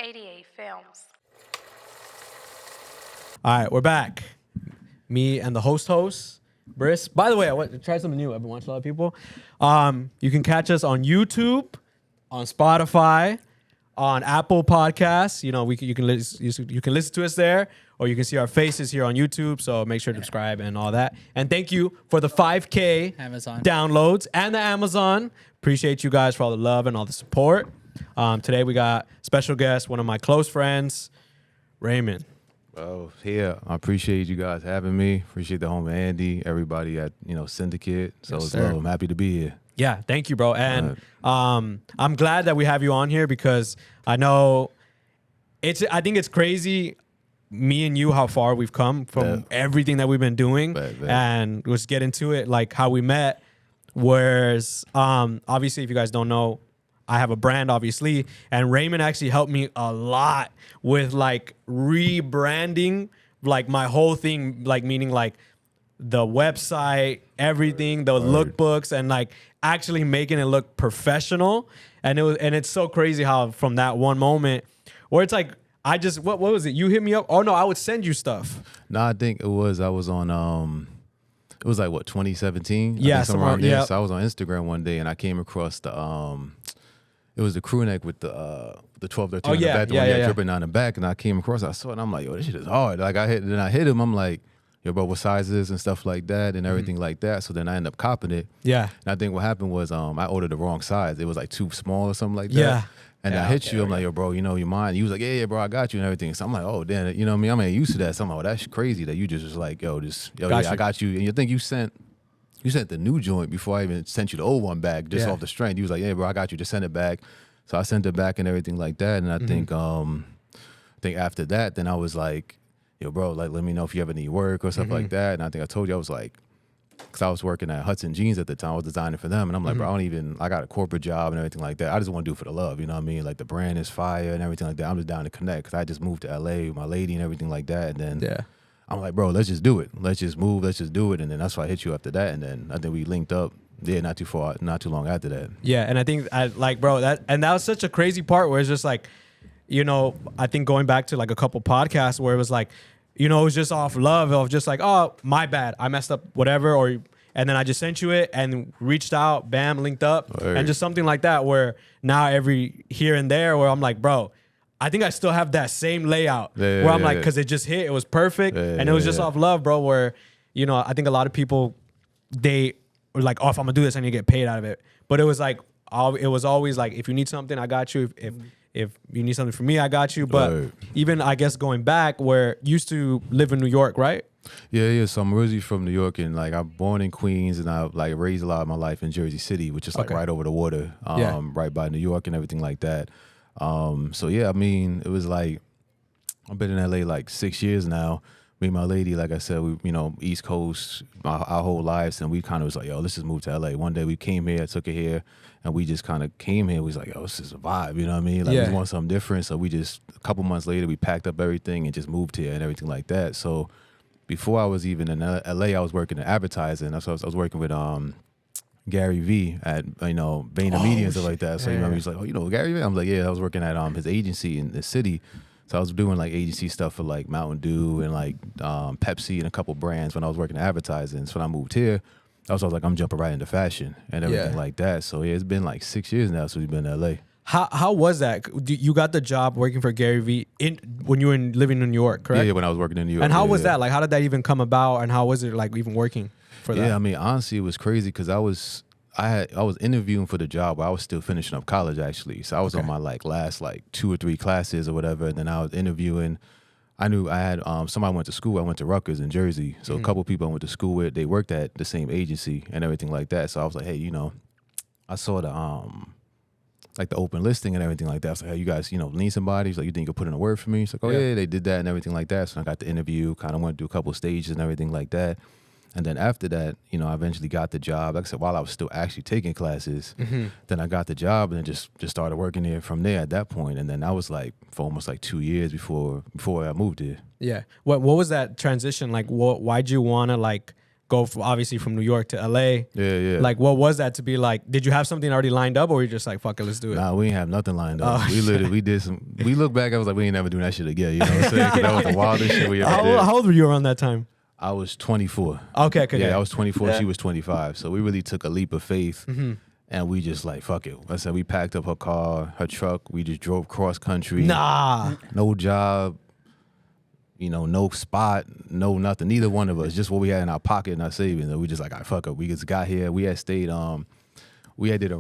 88 Films. All right, we're back. Me and the host, Briss. By the way, I want to try something new. I've been watching a lot of people. You can catch us on YouTube, on Spotify, on Apple Podcasts. You know, you can listen to us there, or you can see our faces here on YouTube. So make sure to subscribe and all that. And thank you for the 5K Amazon downloads and the Amazon. Appreciate you guys for all the love and all the support. Today we got special guest, one of my close friends, Raymond. Oh, yeah. I appreciate you guys having me. Appreciate the homie Andy, everybody at, Syndicate. So I'm happy to be here. Yeah, thank you, bro. And I'm glad that we have you on here because I know I think it's crazy, me and you, how far we've come from everything that we've been doing. And let's get into it, like how we met. Whereas, obviously, if you guys don't know, I have a brand, obviously, and Raymond actually helped me a lot with like rebranding, like my whole thing, like meaning like the website, everything, the lookbooks, and like actually making it look professional. And it's so crazy how from that one moment where it's like what was it? You hit me up? Oh no, I would send you stuff. No, I think I was on it was like what, 2017? Yeah, somewhere around there. So I was on Instagram one day and I came across it was the crew neck with the 1213 on the back, the one dripping down the back, and I came across it, I saw it, and I'm like, yo, this shit is hard. Like I hit him, I'm like, yo, bro, what size is and stuff like that and everything like that. So then I ended up copping it. Yeah. And I think what happened was I ordered the wrong size. It was like too small or something like that. Yeah. And I hit you. I'm like, yo, bro, you mind? He was like, yeah, bro, I got you and everything. So I'm like, oh, damn, you know what I mean? I'm not used to that. So I'm like, oh, that's crazy that you just was like, I got you. And you think you sent the new joint before I even sent you the old one back, just off the strength. He was like, yeah, bro, I got you. Just send it back. So I sent it back and everything like that. And I think after that, then I was like, yo, bro, like, let me know if you ever need work or stuff like that. And I think I told you, I was like, because I was working at Hudson Jeans at the time. I was designing for them. And I'm like, bro, I got a corporate job and everything like that. I just want to do it for the love, you know what I mean? Like the brand is fire and everything like that. I'm just down to connect because I just moved to LA with my lady and everything like that. And then I'm like, bro, let's just do it. Let's just move. Let's just do it. And then that's why I hit you after that. And then I think we linked up. Yeah, not too long after that. Yeah, and I think bro, that was such a crazy part where it's just like, I think going back to like a couple podcasts where it was like, it was just off love of just like, oh, my bad, I messed up, whatever, and then I just sent you it and reached out, bam, linked up, and just something like that where now every here and there where I'm like, bro, I think I still have that same layout where I'm like, because it just hit, it was perfect, and it was just off love, bro, where, I think a lot of people, they were like, oh, if I'm gonna do this, I need to get paid out of it. But it was like, it was always like, if you need something, I got you. If you need something from me, I got you. But even, I guess, going back where you used to live in New York, right? Yeah. So I'm originally from New York, and like I'm born in Queens, and I like raised a lot of my life in Jersey City, which is like right over the water, right by New York and everything like that. So yeah, I mean, it was like I've been in LA like 6 years now. Me and my lady, like I said, we, East Coast our whole lives, and we kind of was like, yo, let's just move to LA. One day we came here, took it here, and we just kind of came here. We was like, yo, this is a vibe, you know what I mean? Like we want something different. So we just, a couple months later, we packed up everything and just moved here and everything like that. So before I was even in LA, I was working in advertising. I was working with Gary V at VaynerMedia and stuff like that. So he's like, oh, Gary V? I'm like, yeah, I was working at his agency in the city. So I was doing like agency stuff for like Mountain Dew and like Pepsi and a couple brands when I was working in advertising. So when I moved here, I was like, I'm jumping right into fashion and everything like that. So yeah, it's been like 6 years now since we've been in LA. How was that? You got the job working for Gary V when you were living in New York, correct? Yeah, when I was working in New York. And how was that? Like, how did that even come about? And how was it like even working for that? Yeah, I mean, honestly, it was crazy because I was interviewing for the job while I was still finishing up college, actually. So I was on my like last like 2 or 3 classes or whatever, and then I was interviewing. I knew I had somebody I went to school. I went to Rutgers in Jersey, so a couple people I went to school with, they worked at the same agency and everything like that. So I was like, hey, I saw the like the open listing and everything like that. I was like, hey, you guys, need somebody? He's like, you think you could put in a word for me? He's like, oh yeah, they did that and everything like that. So I got the interview, kind of went through a couple stages and everything like that. And then after that, I eventually got the job. Like I said, while I was still actually taking classes, then I got the job and then just started working there from there at that point. And then I was like for almost like 2 years before I moved here. Yeah. What was that transition like? Why'd you want to like go obviously from New York to LA. Yeah. Like, what was that to be like? Did you have something already lined up, or were you just like, fuck it, let's do it? Nah, we ain't have nothing lined up. We did some. We look back, I was like, we ain't never doing that shit again. You know what I'm saying? 'Cause that was the wildest shit we ever did. How old were you around that time? I was 24. Okay. Yeah, I was 24. She was 25. So we really took a leap of faith. And we just like, fuck it. I said, we packed up her car, her truck. We just drove cross country. Nah. No job, no spot, no nothing. Neither one of us. Just what we had in our pocket and our savings. And we just like, all right, fuck it. We just got here. We had stayed, we had did a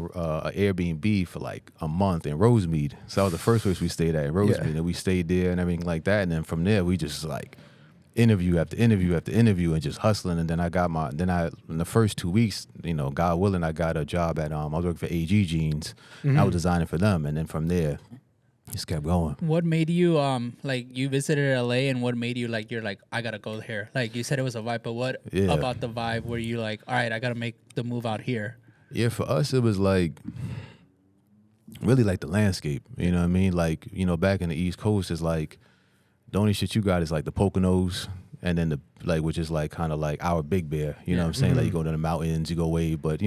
Airbnb for like a month in Rosemead. So that was the first place we stayed at in Rosemead. And we stayed there and everything like that. And then from there, we just like, interview after interview after interview and just hustling. And then in the first 2 weeks, God willing, I got a job at I was working for AG Jeans. I was designing for them, and then from there just kept going. What made you like you visited LA, and what made you like you're like, I gotta go here? Like you said it was a vibe, but what about the vibe were you like, all right, I gotta make the move out here? Yeah, for us it was like really like the landscape. You know what I mean? Like, back in the East Coast is like the only shit you got is like the Poconos, and then which is like kind of like our Big Bear. You know what I'm saying? Like you go to the mountains, you go wave, but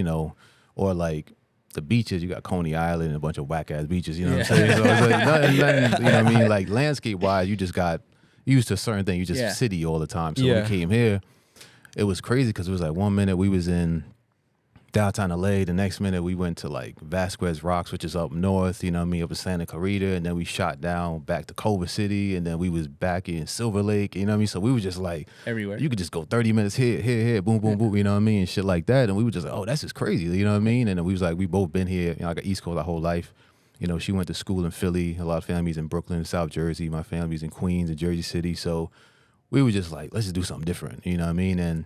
or like the beaches, you got Coney Island and a bunch of whack ass beaches. You know what I'm saying? So it's like nothing, you know what I mean? Like landscape wise, you just got used to certain things. You just city all the time. So when we came here, it was crazy because it was like 1 minute we was in downtown LA, the next minute we went to like Vasquez Rocks, which is up north, up in Santa Clarita, and then we shot down back to Culver City, and then we was back in Silver Lake, so we were just like everywhere. You could just go 30 minutes here, boom, boom, boom, and shit like that, and we were just like, oh, that's just crazy, you know what I mean? And then we was like, we both been here, I got East Coast our whole life. She went to school in Philly, a lot of families in Brooklyn, South Jersey, my family's in Queens and Jersey City, so we were just like, let's just do something different, you know what I mean? And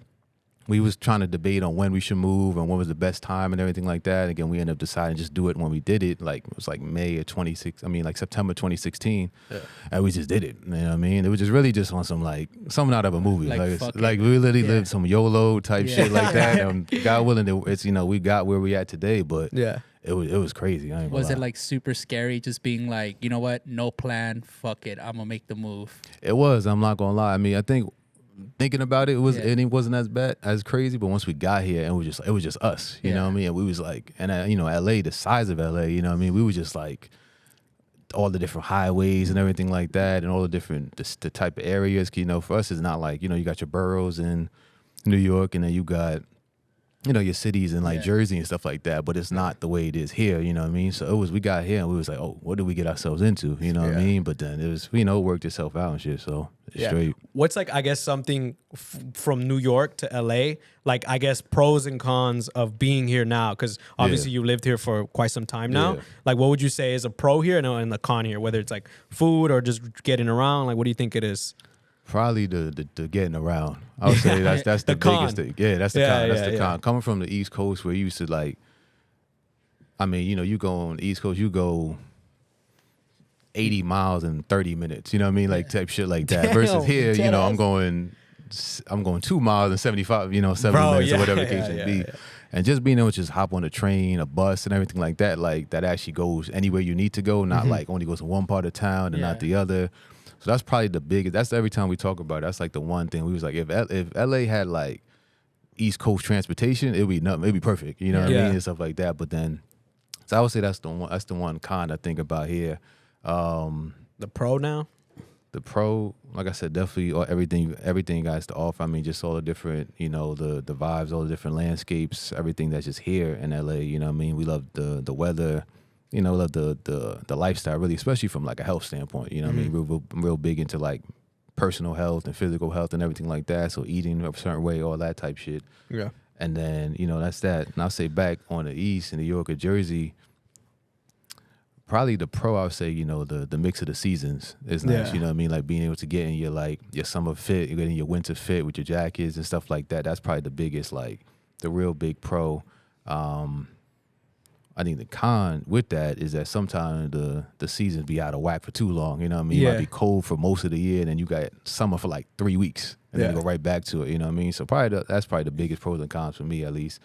we was trying to debate on when we should move and when was the best time and everything like that. Again, we ended up deciding just do it when we did it. Like it was like September 2016. Yeah. And we just did it. You know what I mean? It was just really just on some like something out of a movie. Like we literally lived some YOLO type shit like that. And God willing, it's we got where we at today. But it was crazy. Was it like super scary just being like, you know what, no plan, fuck it, I'm gonna make the move? It was. I'm not gonna lie. I mean, I think thinking about it, it wasn't as bad, as crazy. But once we got here, and it was just us, you know what I mean? And we was like, and LA, the size of LA, you know what I mean? We were just like all the different highways and everything like that, and all the different the type of areas. For us, it's not like you got your boroughs in New York, and then you got your cities in like Jersey and stuff like that, but it's not the way it is here, you know what I mean? So we got here and we was like, oh, what did we get ourselves into? You know what I mean? But then it was, it worked itself out and shit, so it's straight. What's like, I guess, something from New York to LA, like, I guess, pros and cons of being here now? Because obviously you lived here for quite some time now. Like, what would you say is a pro here and a con here? Whether it's like food or just getting around, like, what do you think it is? Probably the getting around. I would say that's the biggest thing. Yeah, that's the con. That's the con. Coming from the East Coast where you used to like, I mean, you go on the East Coast, you go 80 miles in 30 minutes. You know what I mean? Like type shit like that. Versus here, I'm going 2 miles in 75, 7 minutes or whatever the case may be. Yeah. And just being able to just hop on a train, a bus, and everything like that actually goes anywhere you need to go, not like only goes to one part of town and not the other. So that's probably the biggest. That's every time we talk about it. That's like the one thing we was like, if LA had like East Coast transportation, it'd be perfect. You know what I mean, and stuff like that. But then, so I would say that's the one con I think about here. The pro now. The pro, like I said, definitely everything guys to offer. I mean, just all the different, the vibes, all the different landscapes, everything that's just here in LA. You know what I mean? We love the weather. Love the lifestyle, really, especially from like a health standpoint. You know what I mean? I'm real big into like personal health and physical health and everything like that. So eating a certain way, all that type shit. Yeah. And then, that's that. And I'll say back on the East in New York or Jersey, probably the pro, I would say, the mix of the seasons is nice. You know what I mean? Like being able to get in your summer fit, you get in your winter fit with your jackets and stuff like that. That's probably the biggest, like the real big pro. I think the con with that is that sometimes the seasons be out of whack for too long. You know what I mean? It might be cold for most of the year, and then you got summer for like 3 weeks, and then you go right back to it. You know what I mean? So that's probably the biggest pros and cons for me, at least.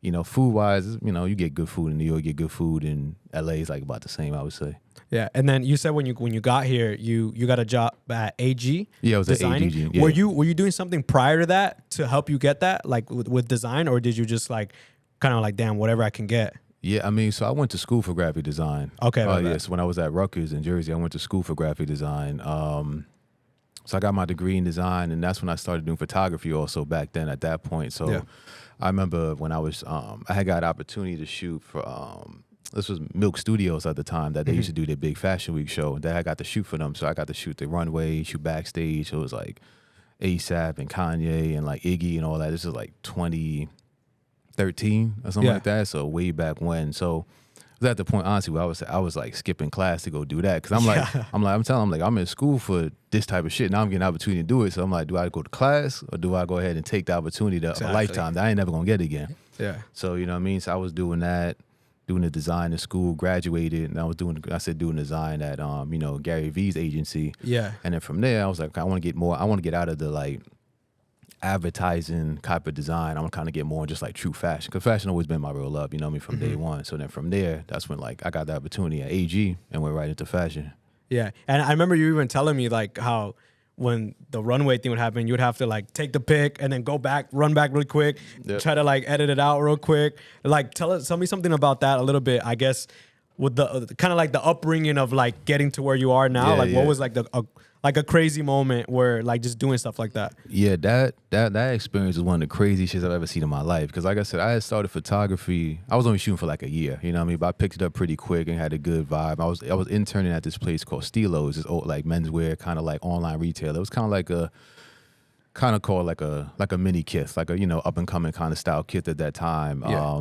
You know, food wise, you know, you get good food in New York, you get good food in LA. Is like about the same, I would say. Yeah, and then you said when you got here, you got a job at AG. Yeah, it was designing. At AG. Yeah. Were you doing something prior to that to help you get that, like with design, or did you just like kind of like, damn, whatever I can get? Yeah, I mean, so I went to school for graphic design. Okay. Yes, when I was at Rutgers in Jersey, I went to school for graphic design. So I got my degree in design, and that's when I started doing photography also back then at that point. So yeah. I remember when I was, I had got an opportunity to shoot for, this was Milk Studios at the time that they used to do their big Fashion Week show. That I got to shoot for them. So I got to shoot the runway, shoot backstage. It was like ASAP and Kanye and like Iggy and all that. This is like 2013 or something like that. So way back when. So it was at the point, honestly, where I was like skipping class to go do that. Cause I'm telling them, I'm in school for this type of shit. Now I'm getting an opportunity to do it. So I'm like, do I go to class or do I go ahead and take the opportunity of a lifetime that I ain't never gonna get again? Yeah. So, you know what I mean? So I was doing that. Doing the design in school, graduated, and I was doing design at you know, Gary Vee's agency. Yeah. And then from there I was like, I want to get out of the like advertising type of design. I want to kind of get more just like true fashion, because fashion always been my real love, you know what I mean, from day one. So then from there, that's when like I got the opportunity at AG and went right into fashion. Yeah. And I remember you even telling me like how when the runway thing would happen, you would have to like take the pic and then go back, run back really quick, try to like edit it out real quick. Like tell me something about that a little bit, I guess, with the kind of like the upbringing of like getting to where you are now. What was like a crazy moment where like just doing stuff like that? Yeah, that experience was one of the craziest shit I've ever seen in my life. Because like I said, I had started photography. I was only shooting for like a year, you know what I mean? But I picked it up pretty quick and had a good vibe. I was interning at this place called Stilo's, this old like menswear kind of like online retail. It was kind of like called like a mini Kith, like a, you know, up and coming kind of style Kith at that time. Yeah.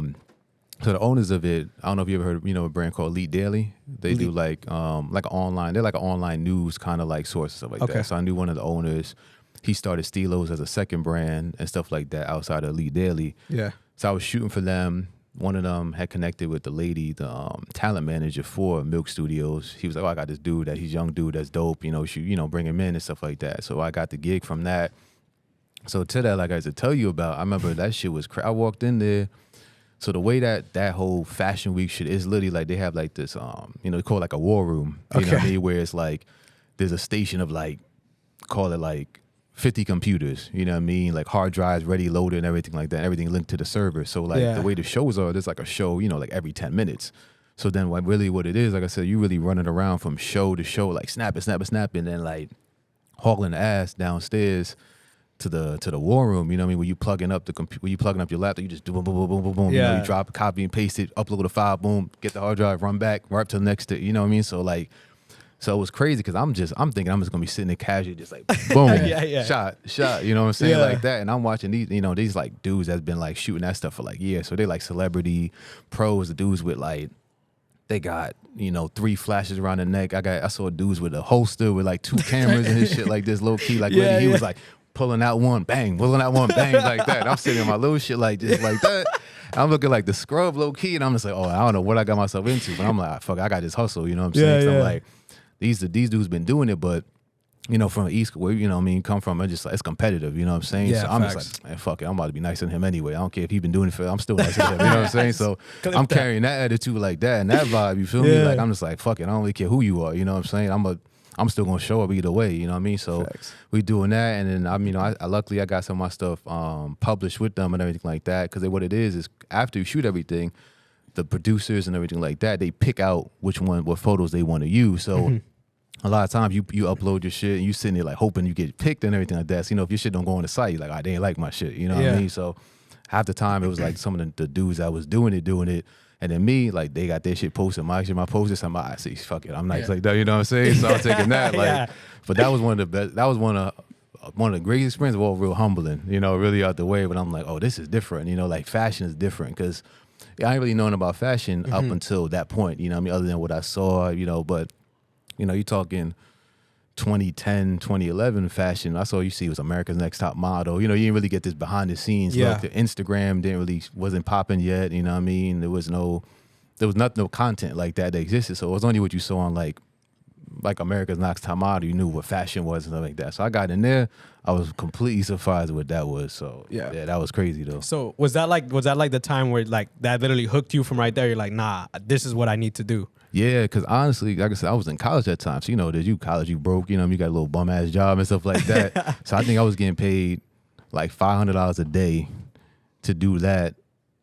So the owners of it, I don't know if you ever heard of, you know, a brand called Elite Daily. They do like online, they're like an online news kind of like source and stuff like that. So I knew one of the owners. He started Stilo's as a second brand and stuff like that outside of Elite Daily. Yeah. So I was shooting for them. One of them had connected with the lady, the talent manager for Milk Studios. He was like, oh, I got this dude, he's a young dude that's dope, you know, shoot, you know, bring him in and stuff like that. So I got the gig from that. So to that, like I said, tell you about, I remember that shit was I walked in there. So the way that whole Fashion Week shit is literally like they have like this, you know, they call it like a war room, you know what I mean? Where it's like there's a station of like, call it like 50 computers, you know what I mean? Like hard drives ready, loaded and everything like that, everything linked to the server. So like the way the shows are, there's like a show, you know, like every 10 minutes. So then what it is, like I said, you really running around from show to show, like snapping, and then like hauling the ass downstairs to the war room, you know what I mean? When you plugging up when you plugging up your laptop, you just do boom, boom, boom, boom, boom, boom. You know, you drop, copy and paste it, upload a file, boom, get the hard drive, run back, right up to the next, you know what I mean? So like, so it was crazy because I'm thinking I'm just gonna be sitting there casually, just like boom, shot, you know what I'm saying, like that. And I'm watching these, you know, these like dudes that's been like shooting that stuff for like years. So they like celebrity pros, the dudes with like, they got, you know, 3 flashes around the neck. I saw dudes with a holster with like 2 cameras and his shit like this, low key, like he was like pulling out one, bang, like that. And I'm sitting in my little shit like just like that. I'm looking like the scrub low key, and I'm just like, oh, I don't know what I got myself into, but I'm like, fuck, I got this hustle, you know what I'm saying? So I'm like, these dudes been doing it, but you know, from the East, where, you know what I mean, come from, it's just like, it's competitive, you know what I'm saying? Yeah, so I'm just like, man, fuck it, I'm about to be nicer than him anyway. I don't care if he's been doing it for, I'm still nicer than him, you know what I'm saying? So I'm carrying that attitude like that and that vibe, you feel me? Like, I'm just like, fuck it, I don't really care who you are, you know what I'm saying? I'm still gonna show up either way, you know what I mean? So we doing that, and then I luckily I got some of my stuff published with them and everything like that, because what it is after you shoot everything, the producers and everything like that, they pick out what photos they want to use. So a lot of times you upload your shit and you sitting there like hoping you get picked and everything like that. So, you know, if your shit don't go on the site, you're like, they ain't like my shit, you know what I mean? So half the time it was like some of the dudes that was doing it. And then me, like, they got their shit posted. My posted something. I see, fuck it, I'm nice like that. You know what I'm saying? So I'm taking that. Like, but that was one of the best. That was one of the greatest experiences. All real humbling. You know, really out the way. But I'm like, oh, this is different. You know, like fashion is different, because I ain't really known about fashion up until that point. You know what I mean? Other than what I saw. You know, but you know, you talking 2010, 2011 fashion. That's all you see was America's Next Top Model. You know, you didn't really get this behind the scenes look. The Instagram wasn't popping yet. You know what I mean? There was no content like that existed. So it was only what you saw on like like America's Next Top Model, you knew what fashion was and stuff like that. So I got in there. I was completely surprised at what that was. So yeah, that was crazy though. So was that like the time where like that literally hooked you from right there? You're like, nah, this is what I need to do. Yeah, because honestly, like I said, I was in college at the time. So, you know, college, you broke, you know, you got a little bum ass job and stuff like that. So I think I was getting paid like $500 a day to do that.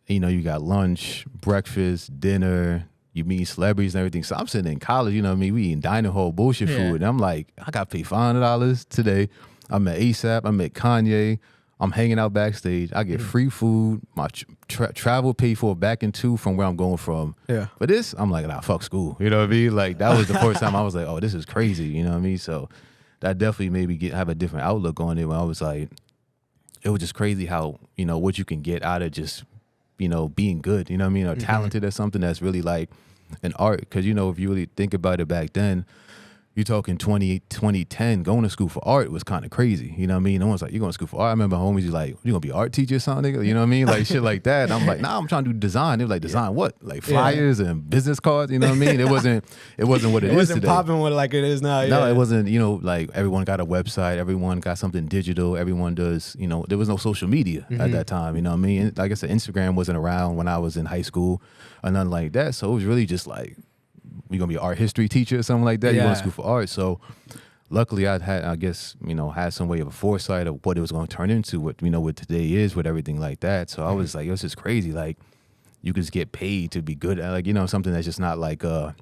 You know, you got lunch, breakfast, dinner, you meet celebrities and everything. So I'm sitting in college, you know what I mean? We eating dining hall bullshit food. And I'm like, I got paid $500 today. I'm at ASAP. I'm at Kanye. I'm hanging out backstage. I get free food. My travel paid for back and to from where I'm going from. Yeah. But this, I'm like, nah, fuck school. You know what I mean? Like, that was the first time I was like, oh, this is crazy. You know what I mean? So that definitely made me have a different outlook on it when I was like, it was just crazy how, you know, what you can get out of just, you know, being good. You know what I mean? Or talented at something that's really like an art. Because, you know, if you really think about it back then, you're talking 2010, going to school for art was kind of crazy. You know what I mean? No one's like, you're going to school for art. I remember homies, you like, you going to be an art teacher or something? You know what I mean? Like shit like that. And I'm like, nah, I'm trying to do design. They were like, design what? Like flyers and business cards? You know what I mean? It wasn't what it is today. It wasn't popping with like it is now. No, it wasn't, you know, like everyone got a website. Everyone got something digital. Everyone does, you know, there was no social media at that time. You know what I mean? And like I said, Instagram wasn't around when I was in high school or nothing like that. So it was really just like, you're going to be an art history teacher or something like that. You're going to school for art. So luckily I had some way of a foresight of what it was going to turn into, what, you know, what today is with everything like that. So I was like, this is crazy. Like you could just get paid to be good at, like, you know, something that's just not like, you're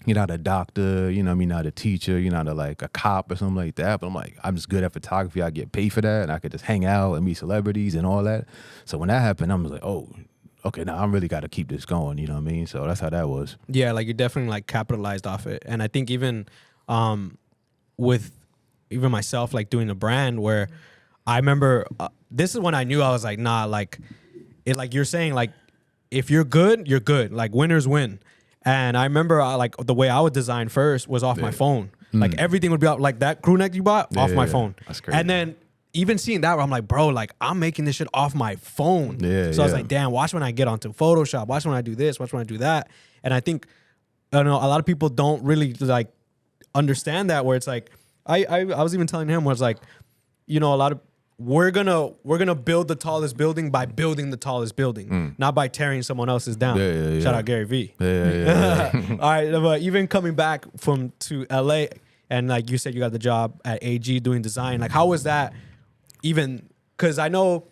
not a doctor, you know what I mean, not a teacher, you're not like a cop or something like that. But I'm like, I'm just good at photography. I get paid for that. And I could just hang out and meet celebrities and all that. So when that happened, I was like, oh, okay, now I'm really got to keep this going, you know what I mean? So that's how that was. Yeah, like you definitely like capitalized off it. And I think even with even myself, like doing a brand where I remember this is when I knew I was like, nah, like it, like you're saying, like if you're good, you're good. Like winners win. And I remember like the way I would design first was off my phone. Like everything would be out, like that crew neck you bought off my phone. That's crazy. And then even seeing that, where I'm like, bro, like I'm making this shit off my phone. So I was like, damn, watch when I get onto Photoshop. Watch when I do this. Watch when I do that. And I think, I don't know, a lot of people don't really like understand that. Where it's like, I was even telling him, was like, you know, a lot of we're gonna build the tallest building by building the tallest building, not by tearing someone else's down. Shout out Gary V. All right, but even coming back to LA, and like you said, you got the job at AG doing design. Like, how was that? Even because I know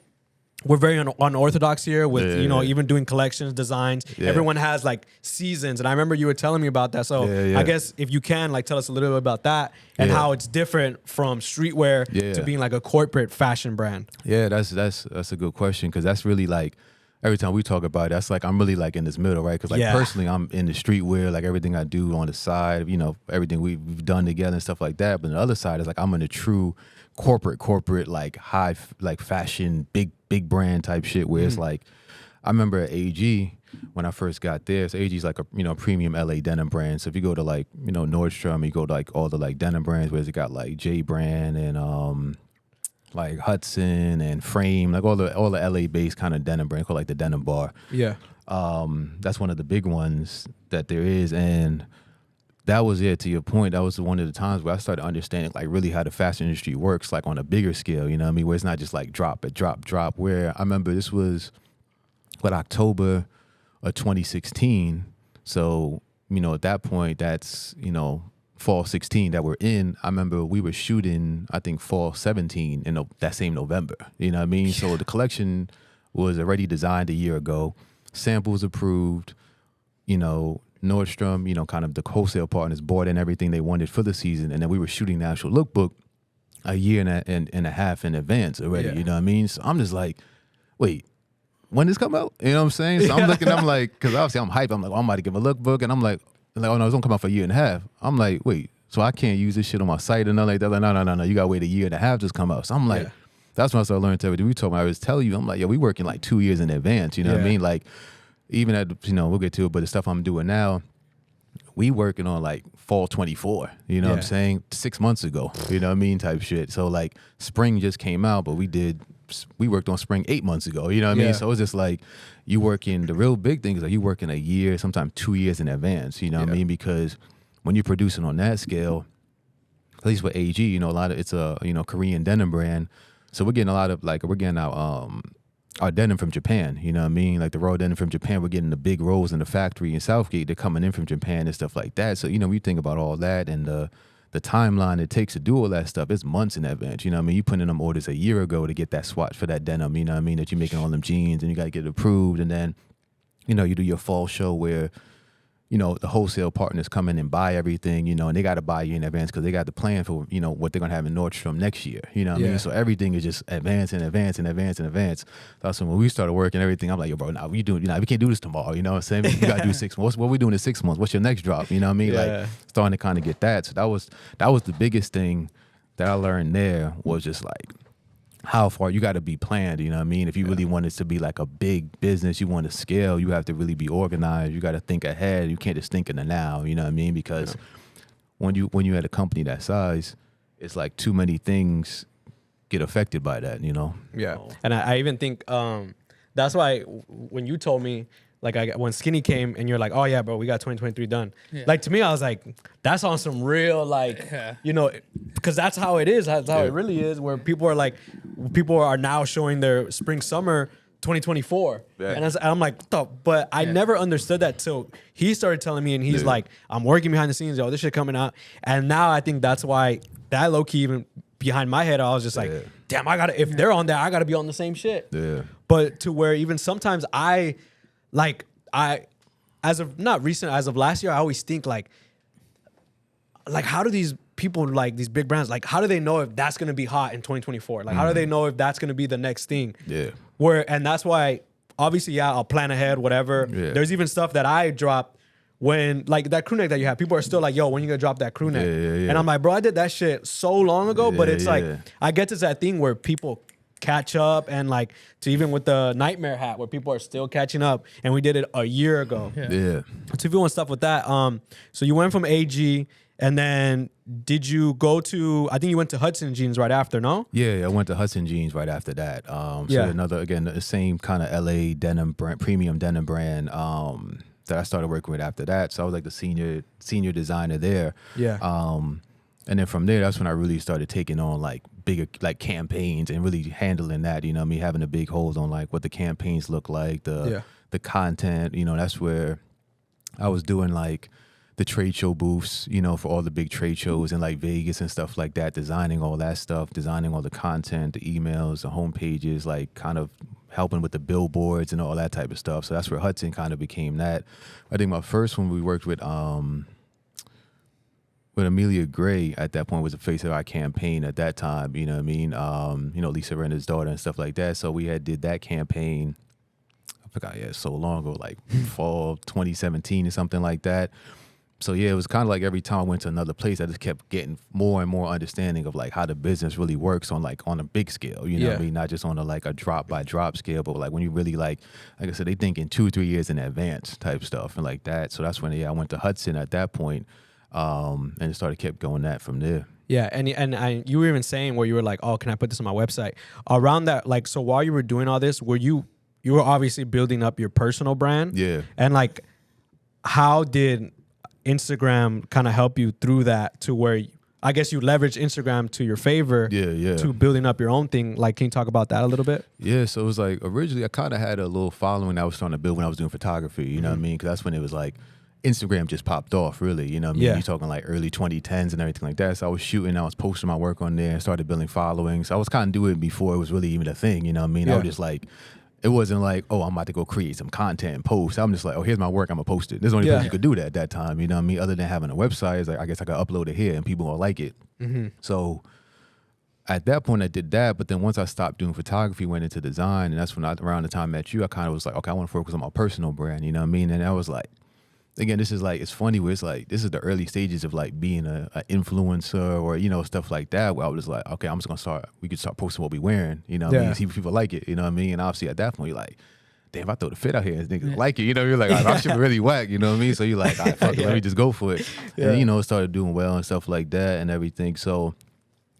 we're very unorthodox here with, you know, even doing collections, designs. Everyone has like seasons. And I remember you were telling me about that. So I guess if you can, like, tell us a little bit about that and how it's different from streetwear to being like a corporate fashion brand. Yeah, that's a good question, because that's really like, every time we talk about it, that's like, I'm really like in this middle, right? Because like personally, I'm in the streetwear, like everything I do on the side, you know, everything we've done together and stuff like that. But the other side is like, I'm in a true corporate, like high, like fashion, big brand type shit, where it's like, I remember at AG when I first got there. So AG is like a, you know, premium LA denim brand. So if you go to like, you know, Nordstrom, you go to like all the like denim brands, where it got like J brand and like Hudson and Frame, like all the LA based kind of denim brand called like the Denim Bar. That's one of the big ones that there is. And that was it, to your point. That was one of the times where I started understanding like really how the fashion industry works, like on a bigger scale, you know what I mean? Where it's not just like drop, where I remember this was October of 2016. So, you know, at that point, that's, you know, fall 16 that we're in. I remember we were shooting, I think, fall 17 in that same November. You know what I mean? So the collection was already designed a year ago. Samples approved, you know, Nordstrom, you know, kind of the wholesale partners bought in everything they wanted for the season. And then we were shooting the actual lookbook a year and a half in advance already. You know what I mean? So I'm just like, wait, when does this come out? You know what I'm saying? So I'm looking, I'm like, because obviously I'm hyped. I'm like, oh, I'm about to give a lookbook. And I'm like, oh no, it's gonna come out for a year and a half. I'm like, wait, so I can't use this shit on my site and nothing like that? Like, no, you gotta wait a year and a half to come out. So I'm like, that's when I started learning everything we told me. I was telling you, I'm like, we working like 2 years in advance. You know what I mean? Like, even at, you know, we'll get to it, but the stuff I'm doing now, we working on like fall 24, you know what I'm saying? 6 months ago, you know what I mean? Type shit. So like spring just came out, but we worked on spring 8 months ago, you know what I mean? So it's just like, you working, the real big thing is like you working a year, sometimes 2 years in advance, you know what I mean? Because when you're producing on that scale, at least with AG, you know, it's a, you know, Korean denim brand. So we're getting a lot of, like, we're getting our denim from Japan, you know what I mean? Like the raw denim from Japan, we're getting the big rolls in the factory in Southgate. They're coming in from Japan and stuff like that. So, you know, we think about all that and the timeline it takes to do all that stuff. It's months in advance, you know what I mean? You put in them orders a year ago to get that swatch for that denim, you know what I mean? That you're making all them jeans and you got to get it approved. And then, you know, you do your fall show where, you know, the wholesale partners come in and buy everything, you know, and they got to buy you in advance because they got the plan for, you know, what they're going to have in Nordstrom next year, you know what I mean? So everything is just advance and advance and advance and advance. So when we started working everything, I'm like, yo, bro, now we doing, you know, we can't do this tomorrow, you know what I'm saying? We got to do 6 months. What we doing in 6 months? What's your next drop? You know what I mean? Like starting to kind of get that. So that was the biggest thing that I learned there was just like, how far you got to be planned, you know what I mean? If you really want it to be like a big business, you want to scale, you have to really be organized. You got to think ahead. You can't just think in the now, you know what I mean? Because when you at a company that size, it's like too many things get affected by that, you know? Yeah. And I even think that's why when you told me, like when Skinny came and you're like, oh yeah, bro, we got 2023 done. Yeah. Like to me, I was like, that's on some real you know, because that's how it is. That's how it really is. Where people are now showing their spring summer 2024, and I'm like, but I never understood that till he started telling me, and he's like, I'm working behind the scenes, yo, this shit coming out, and now I think that's why that low key even behind my head, I was just like, damn, if they're on that, I gotta be on the same shit. Yeah. But to where even sometimes as of last year, I always think like how do these people, like these big brands, like how do they know if that's gonna be hot in 2024? Like how do they know if that's gonna be the next thing? Yeah. And that's why obviously, I'll plan ahead, whatever. Yeah. There's even stuff that I drop when, like that crew neck that you have, people are still like, yo, when you gonna drop that crew neck? Yeah. And I'm like, bro, I did that shit so long ago, but it's like I get to that thing where people catch up, and like to even with the nightmare hat where people are still catching up, and we did it a year ago. So if you want stuff with that, so you went from AG, and then did you go to, I think you went to Hudson Jeans right after, no? Yeah, I went to Hudson Jeans right after that. Another, again, the same kind of LA denim brand, premium denim brand that I started working with after that. So I was like the senior designer there. Yeah. And then from there, that's when I really started taking on like bigger like campaigns and really handling that, you know what I mean, having a big hold on like what the campaigns look like, the content, you know, that's where I was doing like the trade show booths, you know, for all the big trade shows in like Vegas and stuff like that, designing all that stuff, designing all the content, the emails, the home pages, like kind of helping with the billboards and all that type of stuff. So that's where Hudson kind of became that. I think my first one we worked with Amelia Gray at that point was the face of our campaign at that time, you know what I mean? You know, Lisa Rinna's daughter and stuff like that. So we did that campaign, I forgot, so long ago, like fall 2017 or something like that. So yeah, it was kind of like every time I went to another place, I just kept getting more and more understanding of like how the business really works on a big scale, you know what I mean? Not just on a drop by drop scale, but like when you really like I said, they think in 2-3 years in advance type stuff and like that. So that's when I went to Hudson at that point. And it kept going that from there. Yeah, and you were even saying where you were like, oh, can I put this on my website? Around that, like, so while you were doing all this, you were obviously building up your personal brand? Yeah. And like, how did Instagram kind of help you through that to where I guess you leverage Instagram to your favor to building up your own thing? Like, can you talk about that a little bit? Yeah, so it was like, originally I kind of had a little following I was starting to build when I was doing photography, you know what I mean? Because that's when it was like, Instagram just popped off, really, you know what I mean? You're talking like early 2010s and everything like that. So I was shooting, I was posting my work on there and started building followings. So I was kind of doing it before it was really even a thing, you know what I mean? I was just like, it wasn't like, oh, I'm about to go create some content and post. I'm just like, oh, here's my work, I'm gonna post it. There's only place you could do that at that time, you know what I mean? Other than having a website, it's like, I guess I could upload it here and people will like it. So at that point I did that, but then once I stopped doing photography, went into design, and that's when around the time I met you, I kind of was like, okay, I want to focus on my personal brand, you know what I mean? And I was like, again, this is like, it's funny where it's like, this is the early stages of like being an influencer or, you know, stuff like that, where I was like, okay, we could start posting what we wearing, you know what I mean? See if people like it, you know what I mean? And obviously at that point, you're like, damn, if I throw the fit out here, niggas like it, you know, you're like, I should really whack, you know what I mean? So you're like, all right, fuck it, let me just go for it. And, you know, it started doing well and stuff like that and everything. So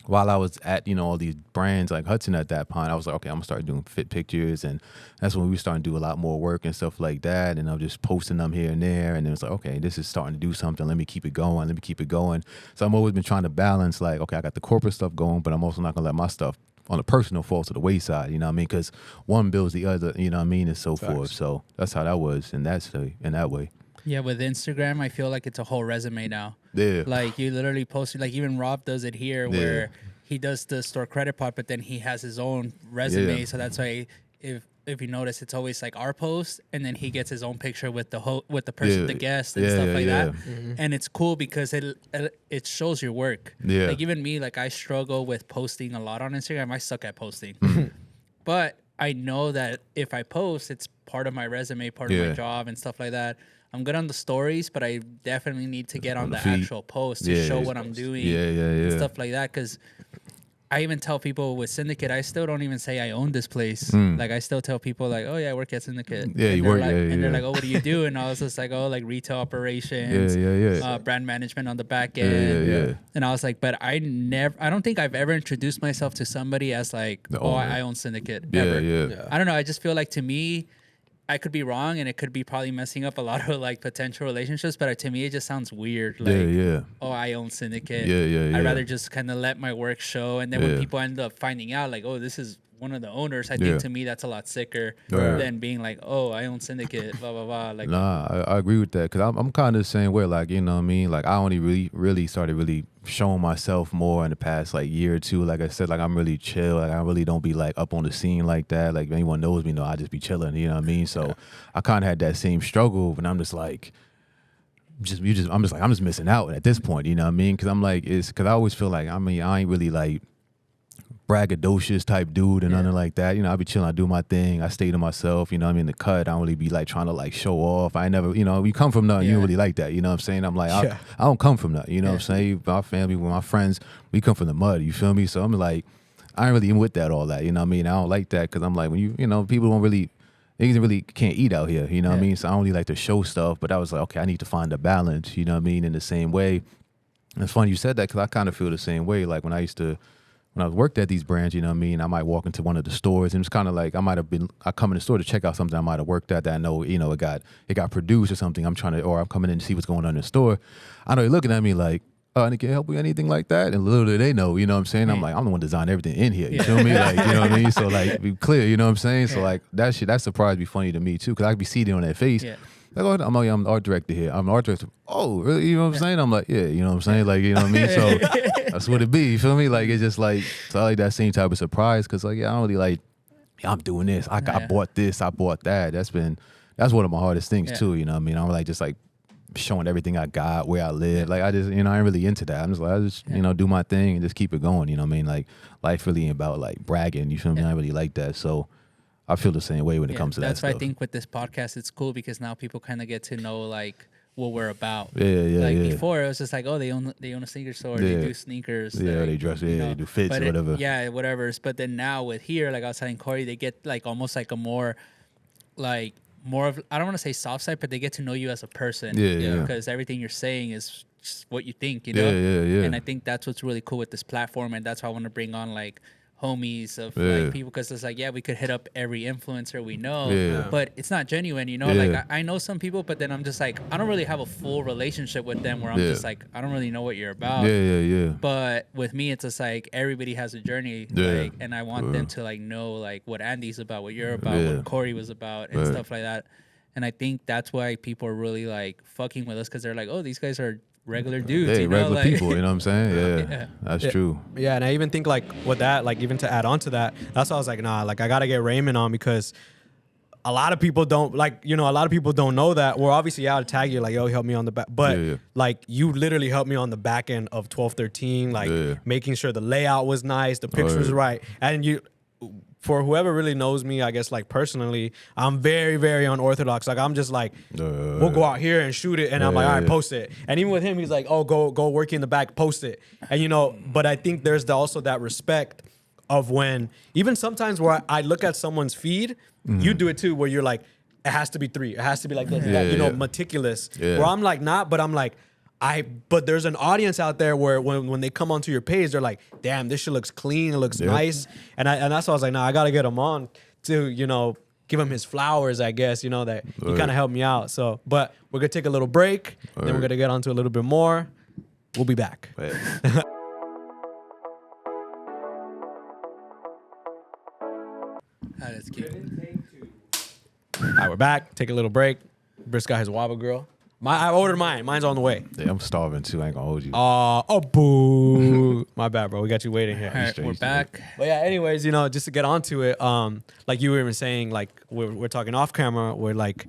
while I was at, all these brands like Hudson at that point, I was like, okay, I'm gonna start doing fit pictures. And that's when we were starting to do a lot more work and stuff like that. And I'm just posting them here and there. And it was like, okay, this is starting to do something. Let me keep it going. So I've always been trying to balance like, okay, I got the corporate stuff going, but I'm also not gonna let my stuff on the personal fall to the wayside, you know what I mean? Because one builds the other, you know what I mean, and so forth. So that's how that was in that way. Yeah, with Instagram, I feel like it's a whole resume now. Yeah. Like, you literally post, like, even Rob does it here where he does the store credit part, but then he has his own resume. Yeah. So that's why if you notice, it's always like our post, and then he gets his own picture with the person, the guest, and stuff like that. Mm-hmm. And it's cool because it shows your work. Yeah. Like, even me, like, I struggle with posting a lot on Instagram. I suck at posting. But I know that if I post, it's part of my resume, part of my job, and stuff like that. I'm good on the stories, but I definitely need to get on the actual post to show what I'm doing and stuff like that. Because I even tell people with Syndicate, I still don't even say I own this place. Like, I still tell people, like, oh, yeah, I work at Syndicate. Yeah, you work, like, and they're like, oh, what do you do? And I was just like, oh, like, retail operations, brand management on the back end. And I was like, but I don't think I've ever introduced myself to somebody as like, I own Syndicate. Ever. I don't know. I just feel like, to me, I could be wrong, and it could be probably messing up a lot of like potential relationships, but to me it just sounds weird. Like, oh, I own Syndicate. I'd rather just kind of let my work show, and then when people end up finding out, like, oh, this is one of the owners, I think to me that's a lot sicker than being like, oh, I own Syndicate, blah blah blah. Like, nah, I agree with that, because I'm kind of the same way. Like, you know what I mean? Like, I only really started really showing myself more in the past like year or two. Like I said, like, I'm really chill. Like, I really don't be like up on the scene like that. Like, if anyone knows me, I just be chilling. You know what I mean? So I kind of had that same struggle, but I'm just like, I'm just missing out at this point. You know what I mean? Because I'm like, because I always feel like, I ain't really like braggadocious type dude and nothing like that. I be chilling, I do my thing, I stay to myself, I mean, the cut, I don't really be like trying to like show off. I never, you come from nothing, you don't really like that, you know what I'm saying? I'm like, I don't come from nothing, you know what I'm saying? My family, with my friends, we come from the mud, you feel me? So I'm like, I ain't really in with that, all that, you know what I mean? I don't like that, because I'm like, when people don't really, they really can't eat out here, you know what I mean? So I don't really like to show stuff, but I was like, okay, I need to find a balance, you know what I mean? In the same way. And it's funny you said that, because I kind of feel the same way. Like, when I worked at these brands, you know what I mean, I might walk into one of the stores, and it's kind of like I come in the store to check out something I might have worked at that I know, it got produced or something. I'm coming in to see what's going on in the store. I know you're looking at me like, oh, I can help with anything like that? And little do they know, you know what I'm saying? I'm like, I'm the one designing everything in here, you feel me? Like, you know what I mean? So, like, be clear, you know what I'm saying? So, like, that surprise be funny to me, too, because I be seeing it on their face. Like, oh, I'm the art director here. I'm the art director. Oh, really? You know what I'm saying? I'm like, yeah, you know what I'm saying? Like, you know what I mean? So that's what it be. You feel me? Like, it's just like, so I like that same type of surprise, because, like, I don't really like, I'm doing this. I bought this. I bought that. That's one of my hardest things, too. You know what I mean? I don't like just like showing everything I got, where I live. Like, I just, I ain't really into that. I'm just like, I just, do my thing and just keep it going. You know what I mean? Like, life really ain't about like bragging. You feel me? I don't really like that. So I feel the same way when it comes to that stuff. That's why I think with this podcast, it's cool, because now people kind of get to know like what we're about. Before it was just like, oh, they own a sneaker store, they do sneakers. They dress, they do fits or whatever. Whatever. But then now with here, like I was telling Corey, they get like almost like a more of, I don't want to say soft side, but they get to know you as a person. Because everything you're saying is just what you think, And I think that's what's really cool with this platform, and that's why I want to bring on like homies of like people, because it's like, we could hit up every influencer we know, but it's not genuine, like I know some people, but then I'm just like, I don't really have a full relationship with them where I'm just like, I don't really know what you're about. But with me, it's just like everybody has a journey, like, and I want them to like know like what Andy's about, what you're about, what Corey was about, and stuff like that. And I think that's why people are really like fucking with us, because they're like, oh, these guys are regular dudes, regular people, you know what I'm saying? That's true. Yeah, and I even think like with that, like even to add on to that, that's why I was like, nah, like I gotta get Raymond on, because a lot of people don't know that. We're obviously out to tag you, like, yo, help me on the back, but like you literally helped me on the back end of 1213, like making sure the layout was nice, the picture was right, and you. For whoever really knows me, I guess, like, personally, I'm very, very unorthodox. Like, I'm just like, we'll go out here and shoot it, and I'm like, all right, post it. And even with him, he's like, oh, go work in the back, post it. And, but I think there's also that respect of when, even sometimes where I look at someone's feed, you do it too, where you're like, it has to be 3. It has to be like this, meticulous. Where I'm like, not, but I'm like, but there's an audience out there where when they come onto your page, they're like, damn, this shit looks clean, it looks nice. And that's why I was like, nah, I gotta get him on to, you know, give him his flowers, I guess, you know, that he kind of helped me out. So, but we're gonna take a little break, then we're gonna get onto a little bit more. We'll be back. That's cute. All right, we're back. Take a little break. Brisk got his Waba Girl. I ordered mine. Mine's on the way. Yeah, I'm starving too. I ain't gonna hold you. Oh, boo. My bad, bro. We got you waiting here. All right, we're back. But yeah, anyways, you know, just to get onto it, like you were even saying, like we're talking off camera, we're like,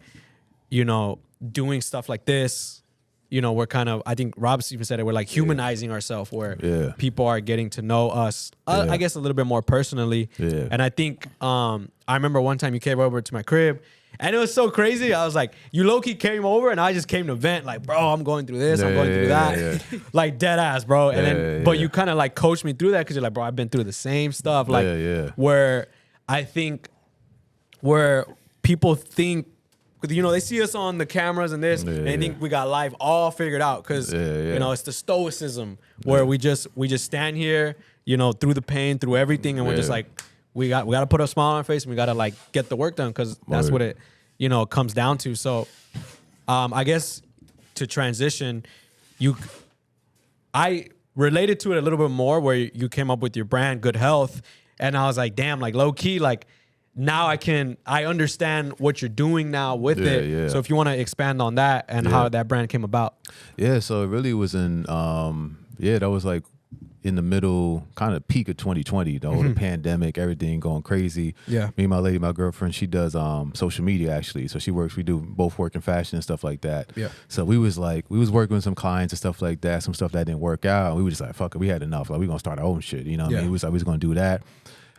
you know, doing stuff like this. You know, we're kind of, I think Rob's even said it, we're like humanizing ourselves where people are getting to know us, I guess, a little bit more personally. Yeah. And I think, I remember one time you came over to my crib and it was so crazy. I was like, you low-key came over and I just came to vent like, bro, I'm going through this, I'm going through that. Like dead ass, bro. And then, but you kind of like coached me through that because you're like, bro, I've been through the same stuff. Like where I think where people think, you know, they see us on the cameras and this, and they think we got life all figured out because you know it's the stoicism where we just stand here, you know, through the pain, through everything, and we're just like we got to put a smile on our face and we got to like get the work done because that's what it, you know, comes down to. So, I guess to transition, I related to it a little bit more where you came up with your brand, Good Health, and I was like, damn, like low key, like. Now I understand what you're doing now with it. Yeah. So if you want to expand on that and how that brand came about. Yeah, so it really was in, that was like in the middle, kind of peak of 2020, the whole pandemic, everything going crazy. Yeah. Me and my lady, my girlfriend, she does social media actually. So we do both work in fashion and stuff like that. Yeah. So we was working with some clients and stuff like that, some stuff that didn't work out. We were just like, fuck it, we had enough. Like we gonna start our own shit, you know what I mean? We was gonna do that.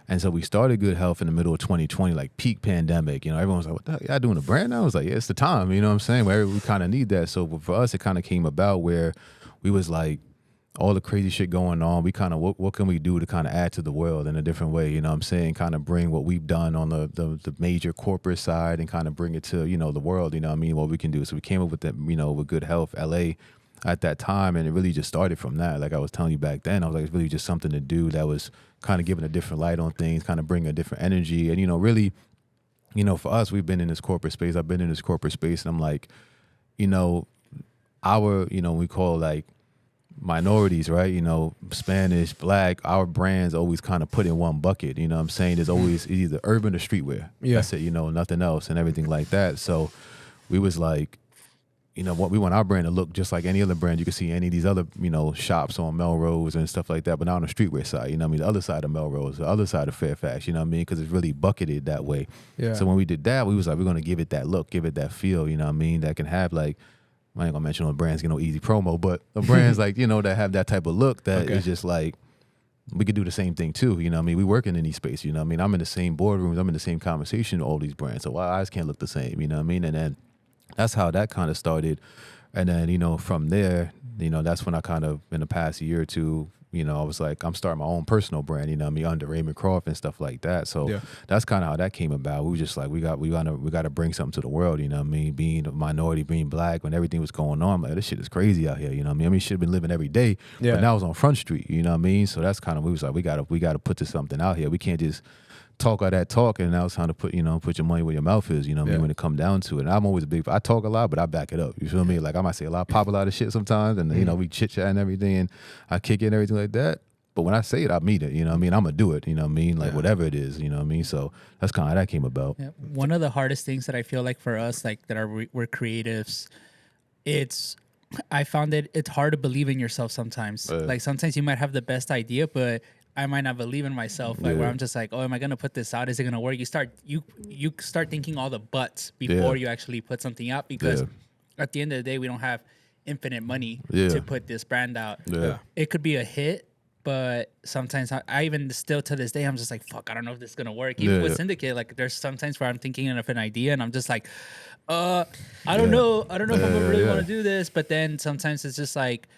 And so we started Good Health in the middle of 2020, like peak pandemic. You know, everyone was like, what the hell, y'all doing a brand now? I was like, yeah, it's the time. You know what I'm saying? Where we kind of need that. So for us, it kind of came about where we was like, all the crazy shit going on, we kind of, what can we do to kind of add to the world in a different way? You know what I'm saying? Kind of bring what we've done on the major corporate side and kind of bring it to, you know, the world, you know what I mean? What we can do. So we came up with that, you know, with Good Health LA at that time. And it really just started from that. Like I was telling you back then, I was like, it's really just something to do that was kind of giving a different light on things, kind of bring a different energy. And, you know, really, you know, for us, we've been in this corporate space. I've been in this corporate space and I'm like, you know, we call like minorities, right? You know, Spanish, Black, our brands always kind of put in one bucket. You know what I'm saying? There's always either urban or streetwear. Yeah. That's it, you know, nothing else and everything like that. So we was like, you know, what we want our brand to look just like any other brand. You can see any of these other, you know, shops on Melrose and stuff like that, but not on the streetwear side. You know what I mean? The other side of Melrose, the other side of Fairfax, you know what I mean? Because it's really bucketed that way. Yeah. So when we did that, we was like, we're going to give it that look, give it that feel, you know what I mean? That can have like, I ain't going to mention all the brands, you know, easy promo, but the brands like, you know, that have that type of look that is just like, we could do the same thing too, you know what I mean? We working in these spaces, you know what I mean? I'm in the same boardrooms, I'm in the same conversation with all these brands, so our eyes can't look the same, you know what I mean? And then that's how that kind of started. And then, you know, from there, you know, that's when I kind of, in the past year or two, you know, I was like, I'm starting my own personal brand, you know what I mean, under Raymond Croft and stuff like that. So that's kind of how that came about. We were just like, we got to bring something to the world, you know what I mean? Being a minority, being Black, when everything was going on, I'm like, this shit is crazy out here, you know what I mean? Should have been living every day, but now it's on Front Street, you know what I mean? So that's kind of, we was like, we got to put this something out here. We can't just talk all that talk and now it's time to put your money where your mouth is, you know what I mean, when it come down to it. And I'm always I talk a lot, but I back it up, you feel me? Like I might say pop a lot of shit sometimes and, you know, we chit chat and everything and I kick it and everything like that. But when I say it, I mean it, you know what I mean? I'm going to do it, you know what I mean? Like whatever it is, you know what I mean? So that's kind of how that came about. Yeah. One of the hardest things that I feel like for us, like that we're creatives, I found it's hard to believe in yourself sometimes. Like sometimes you might have the best idea, but I might not believe in myself. Like where I'm just like, oh, am I gonna put this out? Is it gonna work? You start thinking all the buts before you actually put something out because at the end of the day, we don't have infinite money to put this brand out. Yeah. It could be a hit, but sometimes I even still to this day, I'm just like, fuck, I don't know if this is gonna work. Even with Syndicate, like there's sometimes where I'm thinking of an idea and I'm just like, I don't know if I really want to do this. But then sometimes it's just like,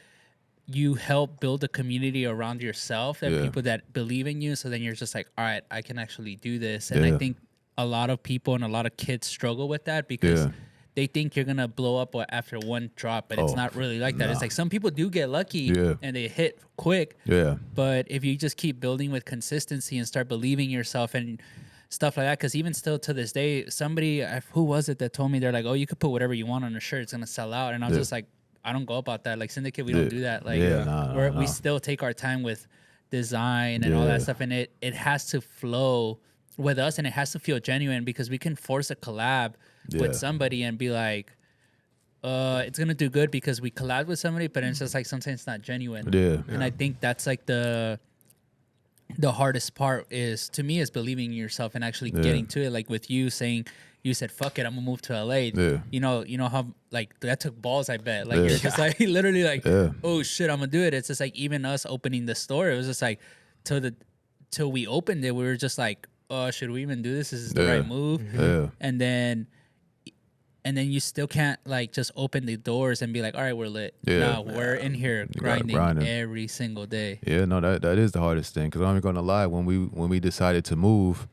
you help build a community around yourself and people that believe in you. So then you're just like, all right, I can actually do this. And I think a lot of people and a lot of kids struggle with that because they think you're gonna blow up after one drop, but it's not really like that. It's like some people do get lucky and they hit quick. Yeah. But if you just keep building with consistency and start believing yourself and stuff like that, because even still to this day, somebody, who was it that told me, they're like, oh, you could put whatever you want on a shirt, it's gonna sell out. And I was just like, I don't go about that. Like Syndicate, we don't do that. Like we still take our time with design and all that stuff, and it has to flow with us, and it has to feel genuine, because we can force a collab with somebody and be like, it's gonna do good because we collab with somebody, but it's just like sometimes it's not genuine. And I think that's like the hardest part is, to me, is believing in yourself and actually getting to it. Like with you saying, you said, fuck it, I'm gonna move to LA. You know how like that took balls, I bet. Like you're just like literally like, oh shit, I'm gonna do it. It's just like even us opening the store, it was just like till we opened it, we were just like, oh, should we even do this? Is this the right move? And then you still can't like just open the doors and be like, all right, we're lit. No, we're in here grinding every single day. Yeah, no, that is the hardest thing. Because I'm not gonna lie, when we decided to move,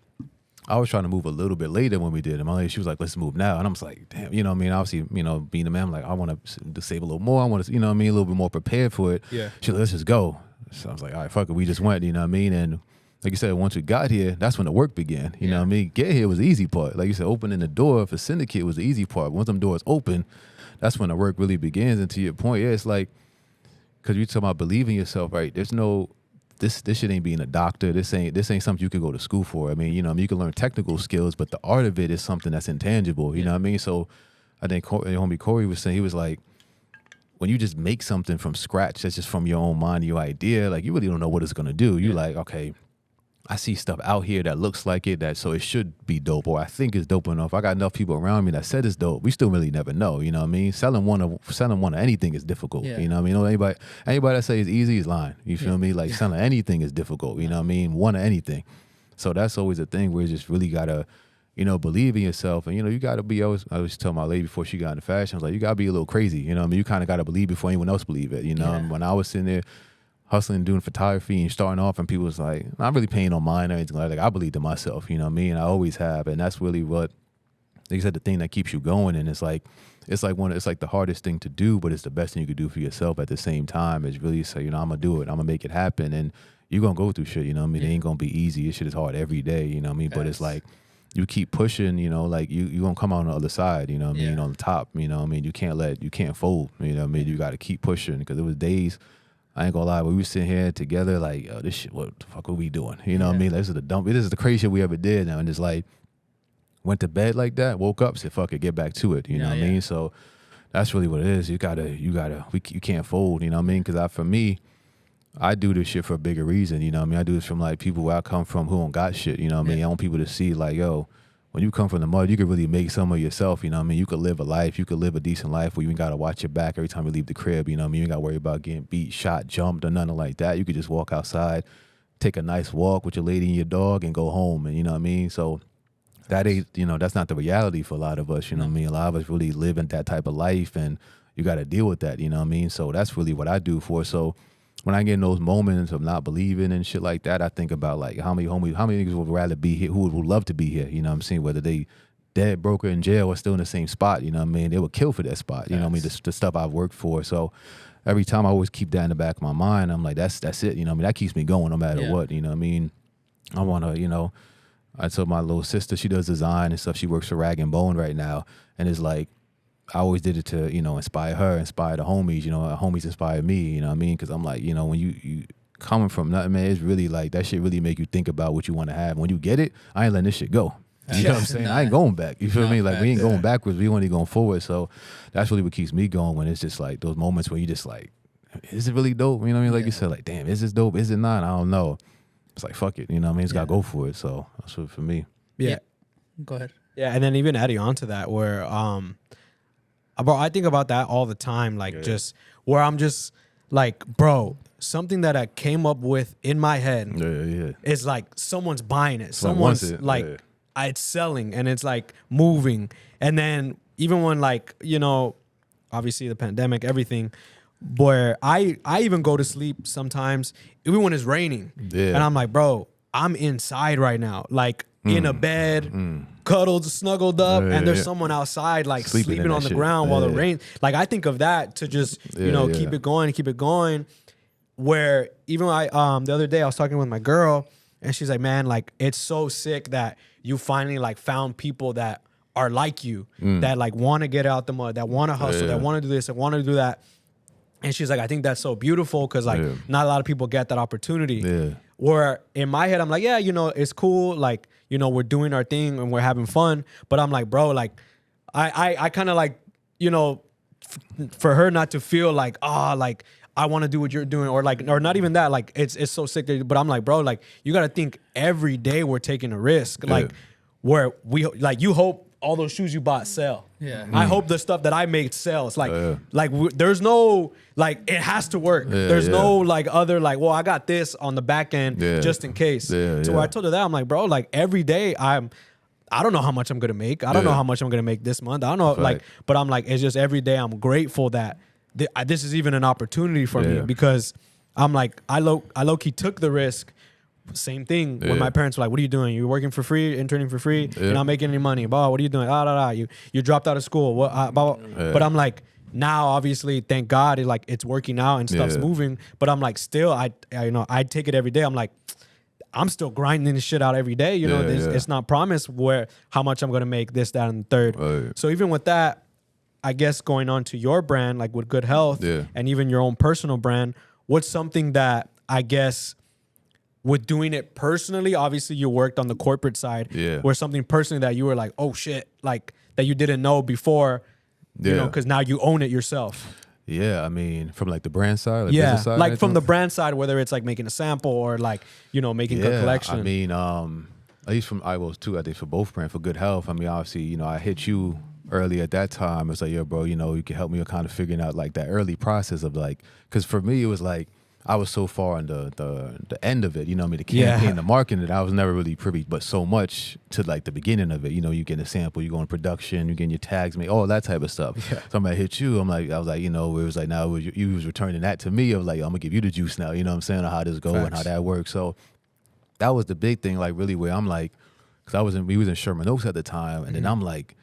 I was trying to move a little bit later when we did. And my lady, she was like, let's move now. And I was like, damn, you know what I mean? Obviously, you know, being a man, I'm like, I want to save a little more. I want to, you know what I mean, a little bit more prepared for it. Yeah. She's like, let's just go. So I was like, all right, fuck it. We just went, you know what I mean? And like you said, once we got here, that's when the work began. You know what I mean? Get here was the easy part. Like you said, opening the door for Syndicate was the easy part. Once them doors open, that's when the work really begins. And to your point, it's like, because you're talking about believing yourself, right? There's no, this shit ain't being a doctor. This ain't something you could go to school for. I mean, you know, you can learn technical skills, but the art of it is something that's intangible. You know what I mean? So I think homie Corey was saying, he was like, when you just make something from scratch, that's just from your own mind, your idea, like you really don't know what it's going to do. You like, okay, I see stuff out here that looks like it, so it should be dope, or I think it's dope enough. I got enough people around me that said it's dope. We still really never know, you know what I mean? Selling one of anything is difficult, you know what I mean? Anybody that say it's easy is lying, you feel me? Like selling anything is difficult, you know what I mean? One of anything. So that's always a thing where you just really gotta, you know, believe in yourself, and you know, you gotta be I always tell my lady before she got into fashion, I was like, you gotta be a little crazy, you know what I mean? You kind of gotta believe before anyone else believe it, you know? And when I was sitting there hustling, doing photography and starting off, and people was like, not really paying no mind or anything like I believed in myself, you know what I mean? I always have, and that's really what, like you said, the thing that keeps you going. And it's like the hardest thing to do, but it's the best thing you could do for yourself at the same time. Is really say, you know, I'm gonna do it, I'm gonna make it happen, and you're gonna go through shit, you know what I mean? It ain't gonna be easy. This shit is hard every day, you know what I mean? But it's like, you keep pushing, you know, like you gonna come out on the other side, you know what I mean, on the top, you know what I mean? You can't fold, you know what I mean? You gotta keep pushing, because it was days, I ain't gonna lie, we were sitting here together like, yo, this shit, what the fuck are we doing? You know what I mean? Like, this is the craziest shit we ever did now. And it's like, went to bed like that, woke up, said, fuck it, get back to it. You know what I mean? So that's really what it is. You can't fold, you know what I mean? Because for me, I do this shit for a bigger reason, you know what I mean? I do this from like people where I come from who don't got shit, you know what I mean? I want people to see like, yo, when you come from the mud, you could really make some of yourself, you know what I mean? You could live a life, you could live a decent life where you ain't got to watch your back every time you leave the crib, you know what I mean? You ain't got to worry about getting beat, shot, jumped, or nothing like that. You could just walk outside, take a nice walk with your lady and your dog, and go home, and you know what I mean? So that ain't, you know, that's not the reality for a lot of us, you know what I mean? A lot of us really live in that type of life, and you got to deal with that, you know what I mean? So that's really what I do for. So when I get in those moments of not believing and shit like that, I think about like how many niggas would rather be here, who would love to be here, you know what I'm saying? Whether they dead, broke, or in jail, or still in the same spot, you know what I mean? They would kill for that spot, you know what I mean? The stuff I've worked for. So every time I always keep that in the back of my mind, I'm like, that's it, you know what I mean? That keeps me going no matter what, you know what I mean? I want to, you know, I told my little sister, she does design and stuff. She works for Rag & Bone right now. And it's like, I always did it to, you know, inspire her, inspire the homies, you know, homies inspire me, you know what I mean? Because I'm like, you know, when you coming from nothing, man, it's really like, that shit really make you think about what you want to have. When you get it, I ain't letting this shit go. You know what I'm saying? I ain't going back. You feel me? Like, we ain't going backwards. We only going forward. So that's really what keeps me going, when it's just like those moments where you just like, is it really dope? You know what I mean? Like you said, like, damn, is this dope? Is it not? I don't know. It's like, fuck it. You know what I mean? It's got to go for it. So that's what for me. Yeah. Go ahead. Yeah. And then even adding on to that, where, bro, I think about that all the time. Like, just where I'm just like, bro, something that I came up with in my head is like someone's buying it. Someone's it's selling, and it's like moving. And then even when, like, you know, obviously the pandemic, everything, where I even go to sleep sometimes even when it's raining. And I'm like, bro, I'm inside right now, like in a bed, cuddled, snuggled up, and there's someone outside like sleeping on the ground while the rain. Like I think of that to just keep it going. Where even the other day I was talking with my girl, and she's like, man, like it's so sick that you finally like found people that are like you, that like want to get out the mud, that want to hustle, that want to do this, that want to do that. And she's like, I think that's so beautiful because like not a lot of people get that opportunity. Yeah. Where in my head, I'm like, yeah, it's cool. Like, we're doing our thing and we're having fun. But I'm like, bro, like, I kind of like, for her not to feel like, like I want to do what you're doing, or not even that. Like, it's so sick. But I'm like, bro, like, you got to think every day we're taking a risk. Like, where you hope all those shoes you bought sell. Yeah. I hope the stuff that I made sells. Like, there's no, like, it has to work. There's no, like, other, like, well, I got this on the back end just in case. Where I told her that, I'm like, bro, like, every day I don't know how much I'm going to make. I don't know how much I'm going to make this month. I don't know, like, but I'm like, it's just every day I'm grateful that this is even an opportunity for me, because I'm like, I low-key took the risk. Same thing when my parents were like, what are you doing? You're working for free, interning for free, you're not making any money. What are you doing? You dropped out of school. But I'm like, now obviously, thank God, it's working out and stuff's moving. But I'm like, still, I take it every day. I'm like, I'm still grinding this shit out every day. It's not promised how much I'm gonna make, this, that, and the third. Right. So even with that, I guess going on to your brand, like with Good Health, and even your own personal brand, what's something that I guess, with doing it personally, obviously you worked on the corporate side, or something personally that you were like, oh shit, like that you didn't know before, because now you own it yourself. Yeah, I mean, from like the brand side, business side, like from the brand side, whether it's like making a sample or like, making a collection. I mean, at least from Iwos too, I think for both brands, for Good Health, I mean, obviously, I hit you early at that time. It's like, yo, bro, you can help me with kind of figuring out like that early process of like, because for me, it was like, I was so far on the end of it, the campaign, the marketing, I was never really privy, but so much to like the beginning of it. You get a sample, you go in production, you get your tags made, all that type of stuff. Yeah. So I'm gonna hit you. I was like, it was like, now you was returning that to me. I was like, I'm gonna give you the juice now. You know what I'm saying? Or how this go and how that works. So that was the big thing, like really where I'm like, because we was in Sherman Oaks at the time, and then I'm like,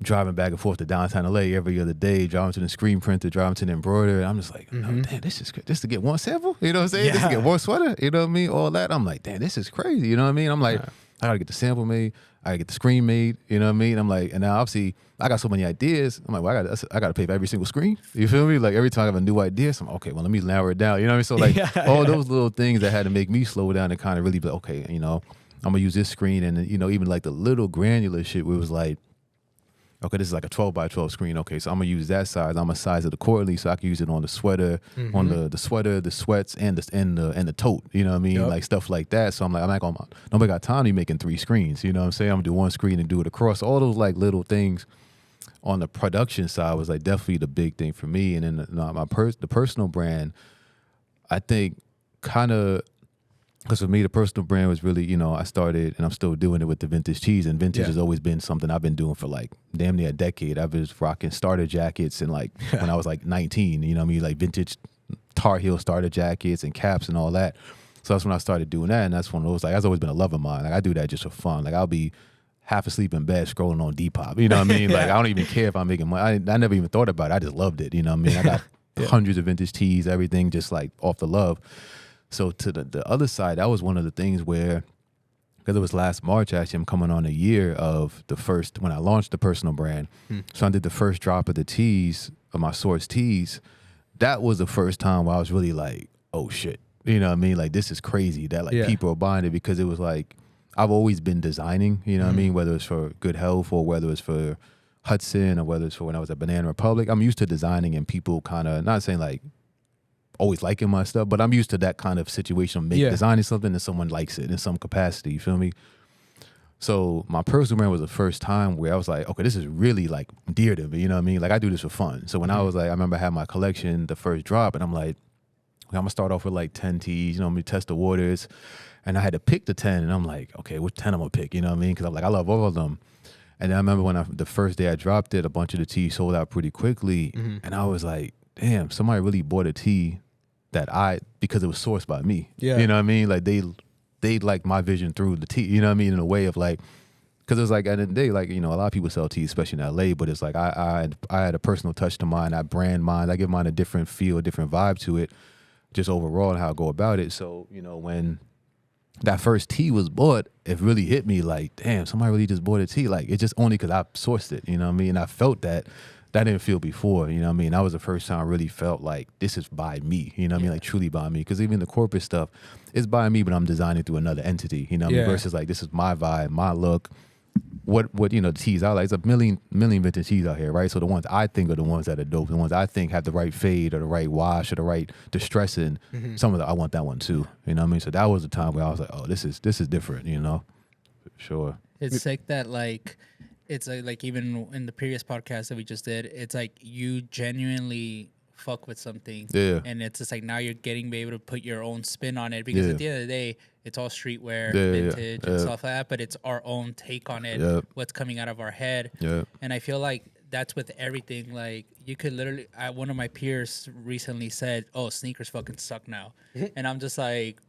driving back and forth to downtown LA every other day, driving to the screen printer, driving to the embroiderer. I'm just like, oh, damn, this is just to get one sample. You know what I'm saying? Just to get one sweater. You know what I mean? All that. I'm like, damn, this is crazy. You know what I mean? I'm like, I gotta get the sample made. I gotta get the screen made. You know what I mean? I'm like, and now obviously I got so many ideas. I'm like, well, I gotta pay for every single screen. You feel me? Like every time I have a new idea, so I'm okay. Well, let me narrow it down. You know what I mean? So like all those little things that had to make me slow down and kind of really be like, okay, I'm gonna use this screen, and even like the little granular shit where it was like, okay, this is like a 12 by 12 screen. Okay, so I'm gonna use that size. I'm gonna size it accordingly so I can use it on the sweater, on the sweater, the sweats, and the tote. You know what I mean? Yep. Like stuff like that. So I'm like, nobody got time to be making 3 screens. You know what I'm saying? I'm gonna do one screen and do it across. All those like little things on the production side was like definitely the big thing for me. And then the personal brand, I think kind of. Because for me, the personal brand was really, I started and I'm still doing it with the vintage tees. And vintage has always been something I've been doing for like damn near a decade. I was rocking starter jackets and like when I was like 19, you know what I mean? Like vintage Tar Heel starter jackets and caps and all that. So that's when I started doing that. And that's one of those, like, that's always been a love of mine. Like I do that just for fun. Like I'll be half asleep in bed scrolling on Depop. You know what I mean? Like I don't even care if I'm making money. I never even thought about it. I just loved it. You know what I mean? I got hundreds of vintage tees, everything just like off the love. So to the other side, that was one of the things where, because it was last March, actually, I'm coming on a year of when I launched the personal brand. So I did the first drop of the tees, of my Source tees. That was the first time where I was really like, oh shit. You know what I mean? Like this is crazy that like people are buying it, because it was like, I've always been designing, you know what I mean? Whether it's for Good Health or whether it's for Hudson or whether it's for when I was at Banana Republic. I'm used to designing and people kind of, not saying like, always liking my stuff, but I'm used to that kind of situation of designing something and someone likes it in some capacity, you feel me? So my personal brand was the first time where I was like, okay, this is really like dear to me, you know what I mean? Like I do this for fun. So when I was like, I remember I had my collection, the first drop, and I'm like, I'm gonna start off with like 10 tees, I'm gonna test the waters. And I had to pick the 10, and I'm like, okay, which 10 I'm gonna pick, you know what I mean? Because I'm like, I love all of them. And then I remember when the first day I dropped it, a bunch of the tees sold out pretty quickly. And I was like, damn, somebody really bought a tee because it was sourced by me. Yeah. You know what I mean? Like they liked my vision through the tee, you know what I mean? In a way of like, Because it's like at the end of the day, like, you know, a lot of people sell teas, especially in LA, but it's like I had a personal touch to mine. I brand mine. I give mine a different feel, a different vibe to it, just overall and how I go about it. So, you know, when that first tea was bought, it really hit me like, damn, somebody really just bought a tea. Like, it's just only because I sourced it, you know what I mean? I felt that didn't feel before, you know what I mean? That was the first time I really felt like this is by me, you know what I mean? Like truly by me. Because even the corporate stuff is by me, but I'm designing through another entity, you know what I mean? Versus like, this is my vibe, my look. What you know, the teas I like, it's a million vintage teas out here, right? So the ones I think are the ones that are dope, the ones I think have the right fade or the right wash or the right distressing, some of the, I want that one too, you know what I mean? So that was the time where I was like, oh, this is different, you know? For sure. It's sick that like, it's like even in the previous podcast that we just did, it's like you genuinely fuck with something, and it's just like now you're getting be able to put your own spin on it, because at the end of the day, it's all streetwear, vintage, and stuff like that, but it's our own take on it, what's coming out of our head. And I feel like that's with everything. Like, you could literally, one of my peers recently said, oh, sneakers fucking suck now. And I'm just like,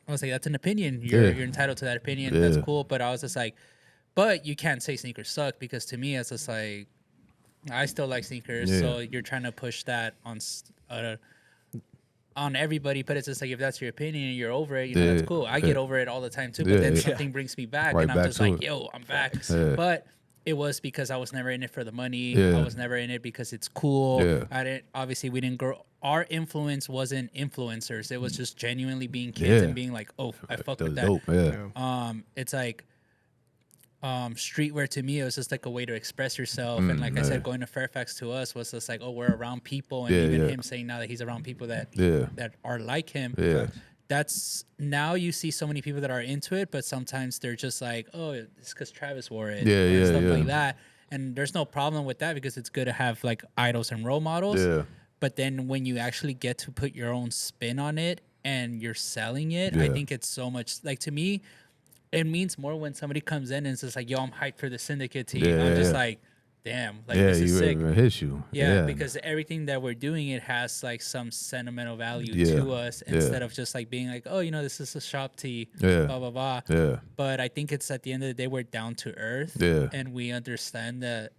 I was like, that's an opinion. You're entitled to that opinion. That's cool. But I was just like, but you can't say sneakers suck, because to me, it's just like, I still like sneakers. So you're trying to push that on everybody, but it's just like, if that's your opinion and you're over it, you know, that's cool. I get over it all the time too, but then something brings me back, and I'm just like, yo, I'm back. But it was because I was never in it for the money. I was never in it because it's cool. Obviously we didn't grow. Our influence wasn't influencers. It was just genuinely being kids and being like, oh, I fuck with that. Dope, it's like, streetwear to me, it was just like a way to express yourself, and like I said, going to Fairfax to us was just like, oh, we're around people, and even him saying now that he's around people that that are like him, that's, now you see so many people that are into it, but sometimes they're just like, oh, it's because Travis wore it, stuff like that, and there's no problem with that, because it's good to have like idols and role models, but then when you actually get to put your own spin on it and you're selling it, I think it's so much, like, to me, it means more when somebody comes in and it's just like, yo, I'm hyped for the Syndicate team. I'm just like, damn, like, this is sick. It hits you. Because everything that we're doing, it has like some sentimental value to us, instead of just like being like, oh, you know, this is a shop tee, blah, blah, blah. But I think it's, at the end of the day, we're down to earth, and we understand that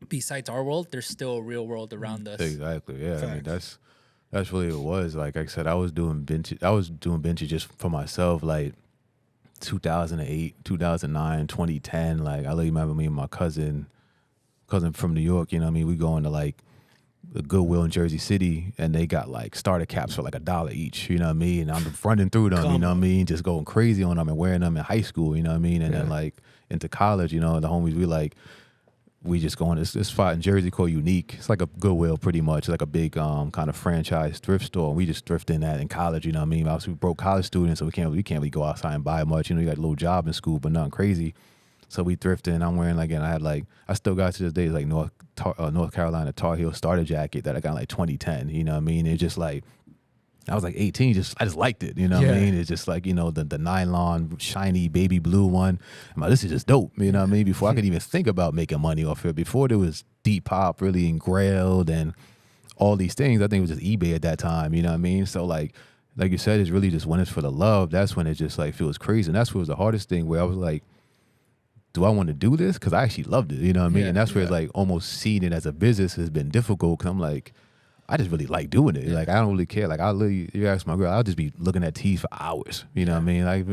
besides our world, there's still a real world around us. Exactly, I mean, that's really what it was. Like I said, I was doing vintage just for myself, like 2008, 2009, 2010. Like, I remember me and my cousin from New York, you know what I mean? We going to like the Goodwill in Jersey City, and they got like starter caps for like $1 each, you know what I mean? And I'm running through them, you know what I mean? Just going crazy on them and wearing them in high school, you know what I mean? And then like into college, you know, the homies, we just going to this spot in Jersey called Unique. It's like a Goodwill pretty much, like a big kind of franchise thrift store. We just thrifted in that in college, you know what I mean? Obviously, we broke college students, so we can't really go outside and buy much. You know, you got a little job in school, but nothing crazy. So we thrifted, and I'm wearing like, and I still got to this day like North Carolina Tar Heel starter jacket that I got in like 2010. You know what I mean? It's just like, I was like 18, I just liked it, you know what I mean? It's just like, you know, the nylon, shiny, baby blue one. I'm like, this is just dope, you know what I mean? Before I could even think about making money off it, before there was Deep Pop really engrailed and all these things, I think it was just eBay at that time, you know what I mean? So like you said, it's really just when it's for the love, that's when it just like feels crazy. And that's what was the hardest thing, where I was like, do I want to do this? Because I actually loved it, you know what I mean? And that's where it's like almost seeing it as a business has been difficult, because I'm like, I just really like doing it. Like, I don't really care. Like, you ask my girl, I'll just be looking at tees for hours. You know what I mean? Like,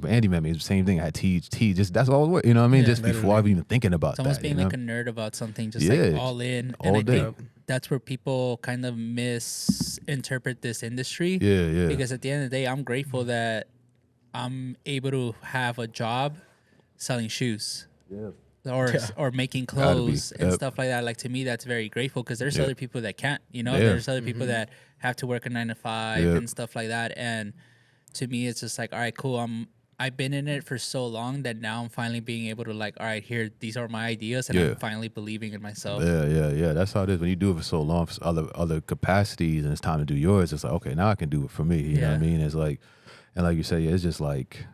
Andy met me, it's the same thing. I had tees, just, that's all it was. You know what I mean? Just before I was even thinking about that. It's almost being like a nerd about something, just like all in. And I think that's where people kind of misinterpret this industry. Because at the end of the day, I'm grateful that I'm able to have a job selling shoes. Or making clothes and stuff like that. Like, to me, that's very grateful, because there's other people that can't, you know, there's other people that have to work a 9 to 5 and stuff like that. And to me, it's just like, all right, cool. I've been in it for so long that now I'm finally being able to like, all right, here, these are my ideas, and I'm finally believing in myself. That's how it is. When you do it for so long, for other capacities, and it's time to do yours, it's like, okay, now I can do it for me. You know what I mean? It's like, and like you say, it's just like,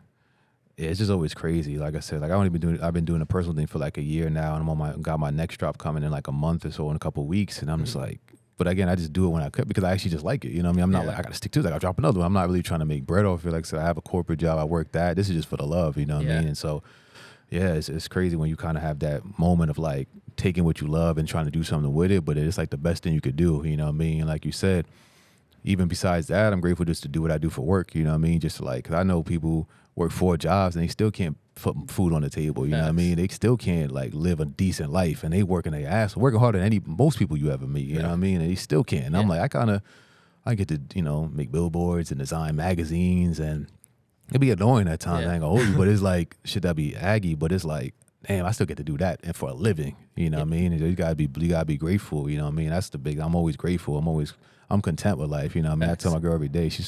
it's just always crazy. Like I said, like I've been doing a personal thing for like a year now, and I'm got my next drop coming in like a month or so, in a couple of weeks, and I'm just like, but again, I just do it when I could, because I actually just like it. You know what I mean? I'm not like, I got to stick to it. I got to drop another one. I'm not really trying to make bread off it. Like I said, I have a corporate job. I work that. This is just for the love. You know what I mean? And so Yeah, it's crazy when you kind of have that moment of like taking what you love and trying to do something with it, but it's like the best thing you could do, you know what I mean? Like you said, even besides that, I'm grateful just to do what I do for work, you know what I mean? Just to like, 'cause I know people work 4 jobs and they still can't put food on the table, you know what I mean? They still can't like live a decent life, and they working their ass, working harder than most people you ever meet, you know what I mean? And they still can't. And I'm like, I get to, you know, make billboards and design magazines, and it'd be annoying at times, I ain't gonna hold you, but it's like, shit, that be aggy, but it's like, damn, I still get to do that and for a living, you know what I mean? And you gotta be grateful, you know what I mean? That's the big, I'm always grateful. I'm content with life, you know what I mean? I tell my girl every day, she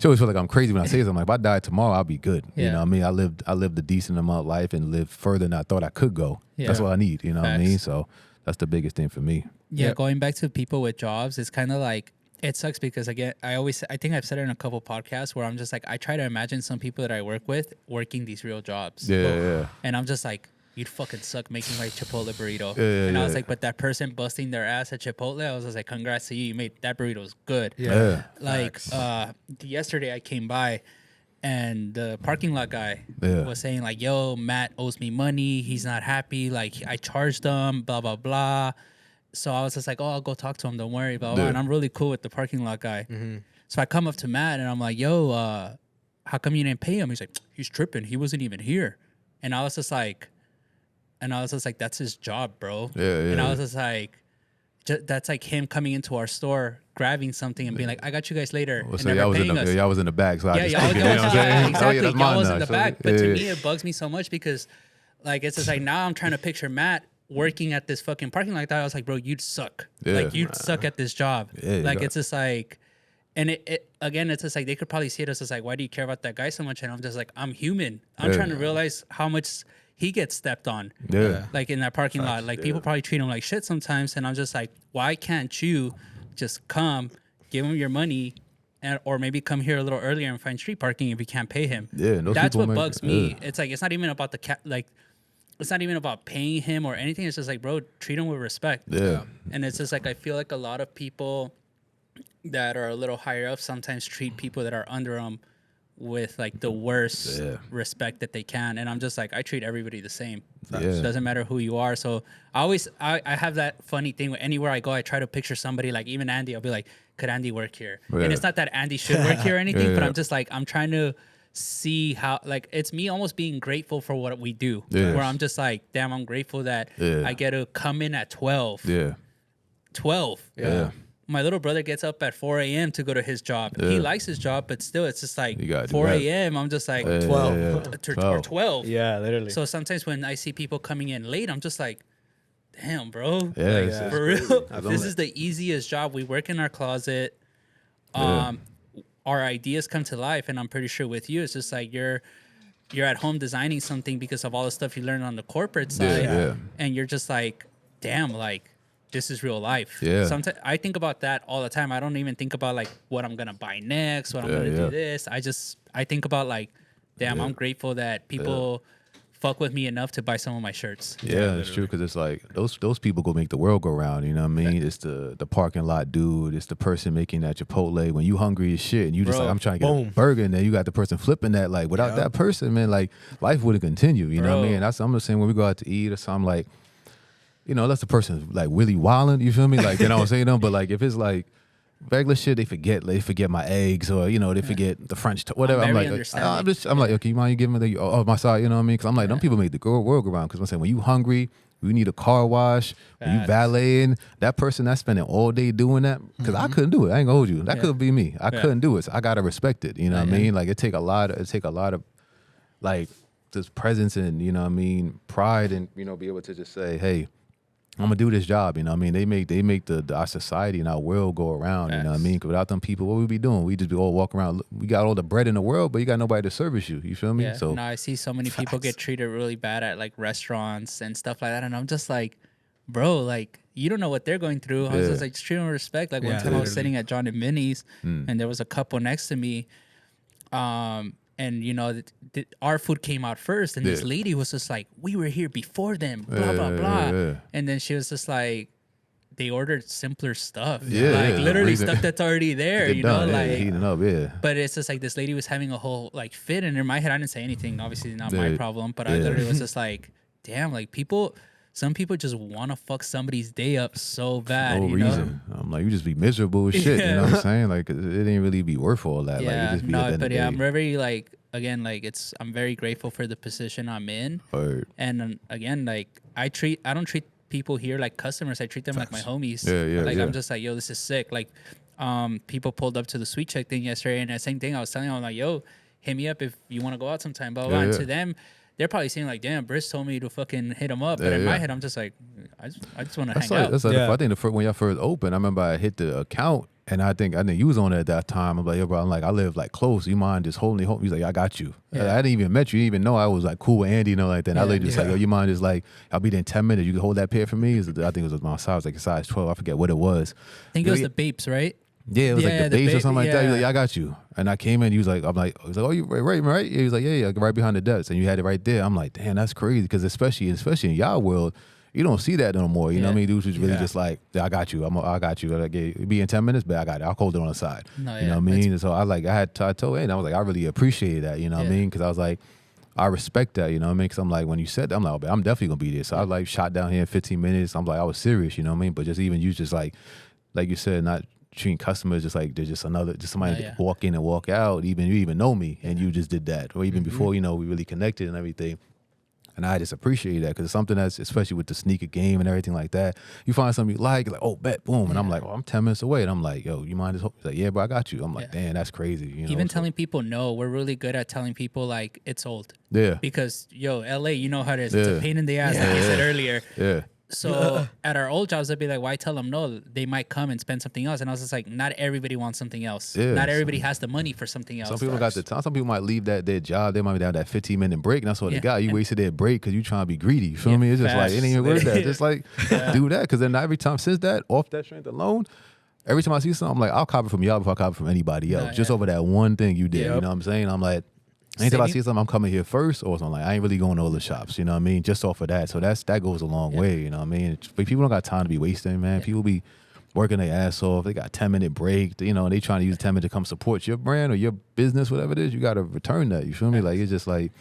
always feels like I'm crazy when I say something. Like, if I die tomorrow, I'll be good, you know what I mean? I lived a decent amount of life and lived further than I thought I could go. That's what I need, you know what I mean? So that's the biggest thing for me. Yeah, going back to people with jobs, it's kind of like, it sucks because again, I think I've said it in a couple podcasts where I'm just like, I try to imagine some people that I work with working these real jobs. Yeah. And I'm just like, you'd fucking suck making my Chipotle burrito. And I was like, but that person busting their ass at Chipotle, I was just like, congrats to you. You made that burrito was good. Like yesterday I came by and the parking lot guy was saying like, yo, Matt owes me money. He's not happy. Like I charged him, blah, blah, blah. So I was just like, oh, I'll go talk to him. Don't worry, blah, blah. And I'm really cool with the parking lot guy. So I come up to Matt and I'm like, yo, how come you didn't pay him? He's like, he's tripping. He wasn't even here. And I was just like, that's his job, bro. And I was just like, that's like him coming into our store, grabbing something and being like, I got you guys later. Well, and so never paying us. y'all was in the back. So I just exactly. that's Y'all was in now, the so, back. But to me, it bugs me so much because like, it's just like, now I'm trying to picture Matt working at this fucking parking lot like that. I was like, bro, you'd suck. Like you'd suck at this job. Like it's just like, and it again, it's just like, they could probably see it as just like, why do you care about that guy so much? And I'm just like, I'm human. I'm trying to realize how much he gets stepped on. Like in that parking lot. Like people probably treat him like shit sometimes. And I'm just like, why can't you just come, give him your money, or maybe come here a little earlier and find street parking if you can't pay him? That's what bugs me. It's like, it's not even about it's not even about paying him or anything. It's just like, bro, treat him with respect. And it's just like, I feel like a lot of people that are a little higher up sometimes treat people that are under them with like the worst respect that they can. And I'm just like, I treat everybody the same. It doesn't matter who you are. So I have that funny thing where anywhere I go, I try to picture somebody, like even Andy, I'll be like, could Andy work here? And it's not that Andy should work here or anything, but I'm just like, I'm trying to see how, like, it's me almost being grateful for what we do, where I'm just like, damn, I'm grateful that I get to come in at 12. 12. My little brother gets up at 4 a.m. to go to his job. He likes his job, but still, it's just like 4 a.m. I'm just like 12. Or 12. Yeah, literally. So sometimes when I see people coming in late, I'm just like, damn, bro. Like, for real. This is the easiest job. We work in our closet. Our ideas come to life, and I'm pretty sure with you, it's just like you're at home designing something because of all the stuff you learned on the corporate side, and you're just like, damn, like, this is real life. Sometimes I think about that all the time. I don't even think about like what I'm gonna buy next, what I'm gonna do this. I think about like, damn, I'm grateful that people fuck with me enough to buy some of my shirts. It's true, because it's like those people go make the world go round. You know what I mean? It's the parking lot dude. It's the person making that Chipotle when you hungry as shit and you just like, I'm trying to get a burger, and then you got the person flipping that. Like without that person, man, like life wouldn't continue. You know what I mean? I'm just saying, when we go out to eat or something, like, you know, unless the person like really wilding, you feel me? Like, you know what I'm saying? But like if it's like regular shit, they forget my eggs, or you know, they forget the French whatever. I'm like, okay, you mind you giving me my side? You know what I mean? Because I'm like, them people make the world go round. Because I'm saying, when you hungry, you need a car wash, when you valeting, that person that's spending all day doing that, because I couldn't do it. I ain't gonna hold you. That could be me. I couldn't do it. So I gotta respect it. You know what I mean? Like it take a lot of like this presence and, you know what I mean, pride, and, you know, be able to just say, hey, I'm gonna do this job, you know what I mean? They make our society and our world go around, you know what I mean? 'Cause without them people, what would we be doing? We just be all walking around. We got all the bread in the world, but you got nobody to service you. You feel me? Yeah. So now I see so many people get treated really bad at like restaurants and stuff like that, and I'm just like, bro, like, you don't know what they're going through. I was just like, just treat them with respect. Like one time I was sitting at John and Minnie's, and there was a couple next to me, and you know, our food came out first, and this lady was just like, we were here before them, blah blah blah, and then she was just like, they ordered simpler stuff. Like literally stuff that's already there, you know, like heating up, But it's just like this lady was having a whole like fit, and in my head I didn't say anything. Obviously not my problem, but I literally was just like, damn, like some people just want to fuck somebody's day up so bad. No reason. I'm like, you just be miserable as shit. You know what I'm saying? Like, it didn't really be worth all that. Yeah, like, it just be at the end of I'm very like, again, like I'm very grateful for the position I'm in. Word. And again, like I don't treat people here like customers. I treat them like my homies. Like I'm just like, yo, this is sick. Like, people pulled up to the Sweet Check thing yesterday, and the same thing I was telling them, I'm like, yo, hit me up if you want to go out sometime. Blah blah. And to them, they're probably saying like, damn, Briss told me to fucking hit him up. But in my head, I'm just like, I just want to hang out. That's like I think when y'all first opened, I remember I hit the account, and I think you was on it at that time. I'm like, yo, bro, I'm like, I live like close. You mind just holding me? He's like, I got you. I didn't even met you. You didn't even know I was like cool with Andy, you know, like that. And I literally just like, yo, you mind just like, I'll be there in 10 minutes. You can hold that pair for me. I think it was my size, like a size 12. I forget what it was. I think it was the Bapes, right? Yeah, it was like the base or something like that. He was like, I got you. And I came in, he was like, oh, you right? Yeah, he was like, yeah, right behind the desk. And you had it right there. I'm like, damn, that's crazy. Because especially in y'all world, you don't see that no more. You know what I mean? Dudes was really just like, I got you. I got you. Like, it'll be in 10 minutes, but I got it. I'll hold it on the side. You know what I mean? And so I told Andy, I was like, I really appreciate that. You know what I mean? Because I was like, I respect that, you know what I mean? Because I'm like, when you said that, I'm like, I'm definitely going to be there. So I like shot down here in 15 minutes. I'm like, I was serious, you know what I mean? But just even you just like you said, not treating customers just like they're just somebody to walk in and walk out. You even know me, and you just did that, or even before, you know, we really connected and everything. And I just appreciate that because it's something that's, especially with the sneaker game and everything like that, you find something you like, oh, bet, boom. And I'm like, oh, I'm 10 minutes away. And I'm like, yo, you mind this? He's like, yeah, bro, I got you. I'm like, damn, that's crazy. You know? Even telling people no, we're really good at telling people like it's old. Yeah. Because, yo, LA, you know how it is. It's a pain in the ass, like you said earlier. Yeah. So at our old jobs, they'd be like, why tell them no? They might come and spend something else. And I was just like, not everybody wants something else. Yeah, not everybody has the money for something else. Some people got the time. Some people might leave their job. They might be down that 15-minute break, and that's what they got. You wasted their break because you trying to be greedy. You feel me? It's just like, it ain't even worth that. Just like, do that. Because then every time since that, off that strength alone, every time I see something, I'm like, I'll copy from y'all before I copy from anybody else. Just over that one thing you did. You know what I'm saying? I'm like, anytime I see something, I'm coming here first, or something like I ain't really going to all the shops, you know what I mean? Just off of that. So that goes a long way, you know what I mean? But people don't got time to be wasting, man. People be working their ass off. They got a 10-minute break, you know, and they trying to use 10 minutes to come support your brand or your business, whatever it is. You got to return that, you feel me? Like, it's just like,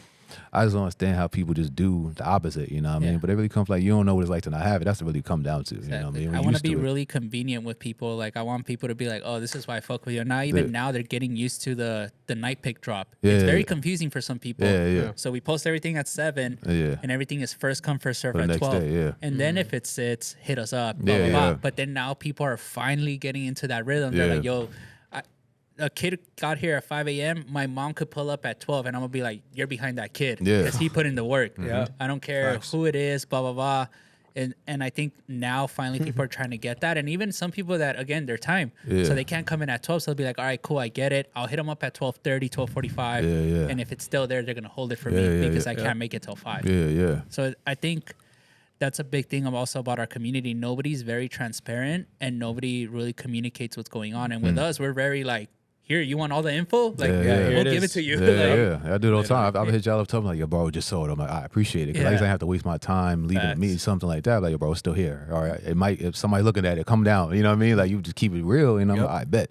I just don't understand how people just do the opposite, you know what I mean? But it really comes like, you don't know what it's like to not have it. That's what really come down to, you know what I mean? I want to be really convenient with people. Like, I want people to be like, oh, this is why I fuck with you. Now, even now, they're getting used to the night pick drop. It's very confusing for some people. So we post everything at 7, and everything is first come, first serve at 12. Day, and then if it sits, hit us up, blah, blah, blah. But then now people are finally getting into that rhythm. They're like, yo, a kid got here at 5 a.m. My mom could pull up at 12, and I'm gonna be like, "You're behind that kid because he put in the work." I don't care who it is, blah blah blah. And I think now finally people are trying to get that, and even some people that again their time, so they can't come in at 12, so they'll be like, "All right, cool, I get it. I'll hit them up at 12:30, 12:45, and if it's still there, they're gonna hold it for me because I can't make it till 5." So I think that's a big thing also about our community. Nobody's very transparent, and nobody really communicates what's going on. And with us, we're very like, here, you want all the info? Like, we'll give it to you. I do it all the time. I've hit y'all up talking like, yo, bro, just sold it. I'm like, I appreciate it. Because I just ain't have to waste my time leaving a meeting, something like that. Like, yo, bro, it's still here. All right. It might, if somebody looking at it, come down. You know what I mean? Like, you just keep it real. You know, like, I bet.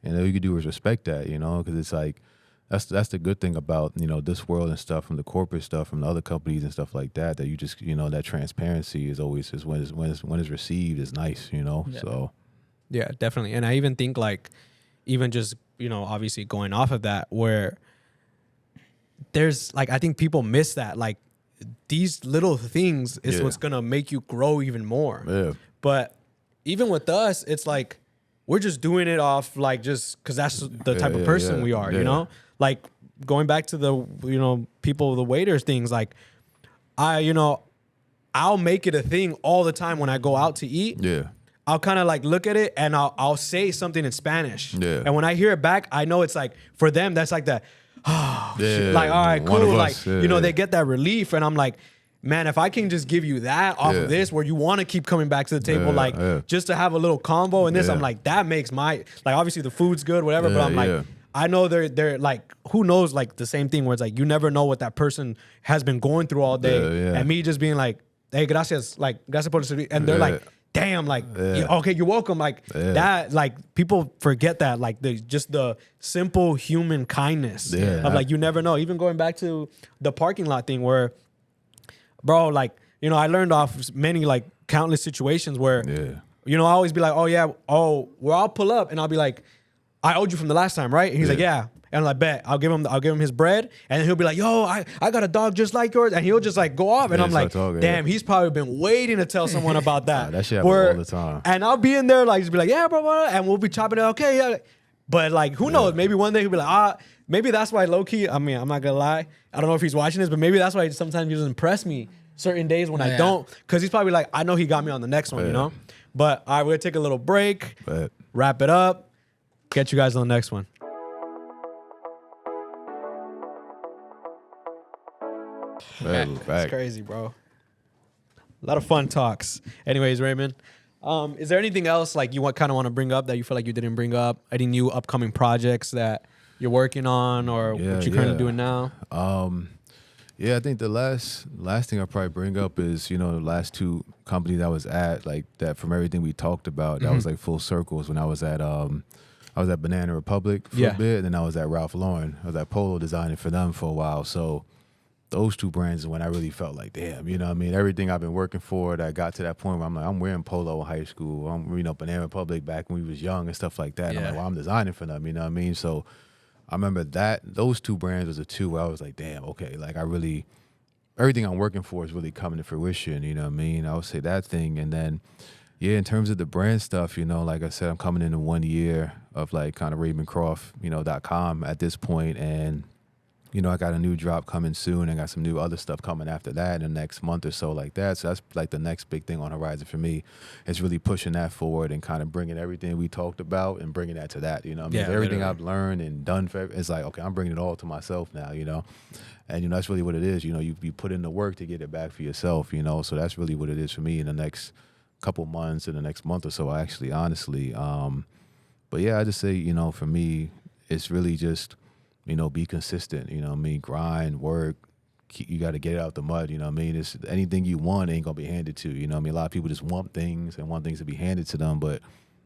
And all you can do is respect that, you know, because it's like, that's the good thing about, you know, this world and stuff, from the corporate stuff, from the other companies and stuff like that, that you just, you know, that transparency is always just when it's received is nice, you know. So yeah, definitely. And I even think like, even just, you know, obviously going off of that, where there's like, I think people miss that, like these little things is what's gonna make you grow even more. But even with us, it's like we're just doing it off like just because that's the type of person we are, you know. Like going back to the, you know, people, the waiters things, like I'll make it a thing all the time when I go out to eat. I'll kind of like look at it and I'll say something in Spanish. And when I hear it back, I know it's like, for them, that's like that, shit. Like, all right, cool. Like, you know, they get that relief. And I'm like, man, if I can just give you that off of this, where you want to keep coming back to the table, like just to have a little combo in this, I'm like, that makes my, like, obviously the food's good, whatever, but I'm like, I know they're like, who knows, like the same thing where it's like, you never know what that person has been going through all day. And me just being like, hey, gracias, like, gracias por servir. And they're like, damn, like, okay, you're welcome. Like that, like people forget that, like just the simple human kindness of like, you never know. Even going back to the parking lot thing where, bro, like, you know, I learned off many like countless situations where, you know, I always be like, well, I'll pull up and I'll be like, I owed you from the last time, right? And he's like, yeah. And I'm like, bet. I'll give him his bread, and then he'll be like, yo, I got a dog just like yours, and he'll just like go off, and I'm like, damn, he's probably been waiting to tell someone about that. That shit happens all the time. And I'll be in there like, just be like, yeah, bro, and we'll be chopping it. Okay, yeah. But like, who knows? Maybe one day he'll be like, maybe that's why low key. I mean, I'm not gonna lie. I don't know if he's watching this, but maybe that's why sometimes he doesn't impress me certain days when I don't, because he's probably like, I know he got me on the next one, you know. But all right, we're gonna take a little break, wrap it up, get you guys on the next one. It's crazy, bro. A lot of fun talks. Anyways, Raymond, is there anything else like you kind of want to bring up that you feel like you didn't bring up? Any new upcoming projects that you're working on, or what you're currently doing now? Yeah, I think the last thing I'll probably bring up is, you know, the last two companies I was at, like that from everything we talked about, that was like full circles when I was at Banana Republic for a bit, and then I was at Ralph Lauren. I was at Polo designing for them for a while. So those two brands is when I really felt like, damn, you know what I mean? Everything I've been working for that got to that point where I'm like, I'm wearing Polo in high school. I'm, you know, Banana Republic back when we was young and stuff like that. And I'm like, well, I'm designing for them, you know what I mean? So I remember those two brands was the two where I was like, damn, okay, like everything I'm working for is really coming to fruition, you know what I mean? I would say that thing. And then, in terms of the brand stuff, you know, like I said, I'm coming into 1 year of like kind of Raymond Croft, you know, .com at this point. And, you know, I got a new drop coming soon. I got some new other stuff coming after that in the next month or so like that. So that's like the next big thing on the horizon for me. It's really pushing that forward and kind of bringing everything we talked about and bringing that to that, you know what I mean? Everything I've learned and done, it's like, okay, I'm bringing it all to myself now, you know? And, you know, that's really what it is. You know, you put in the work to get it back for yourself, you know? So that's really what it is for me in the next couple months, in the next month or so, actually, honestly. But yeah, I just say, you know, for me, it's really just, you know, be consistent, you know what I mean? Grind, work, you got to get it out the mud, you know what I mean? It's anything you want ain't going to be handed to you, know what I mean? A lot of people just want things and want things to be handed to them, but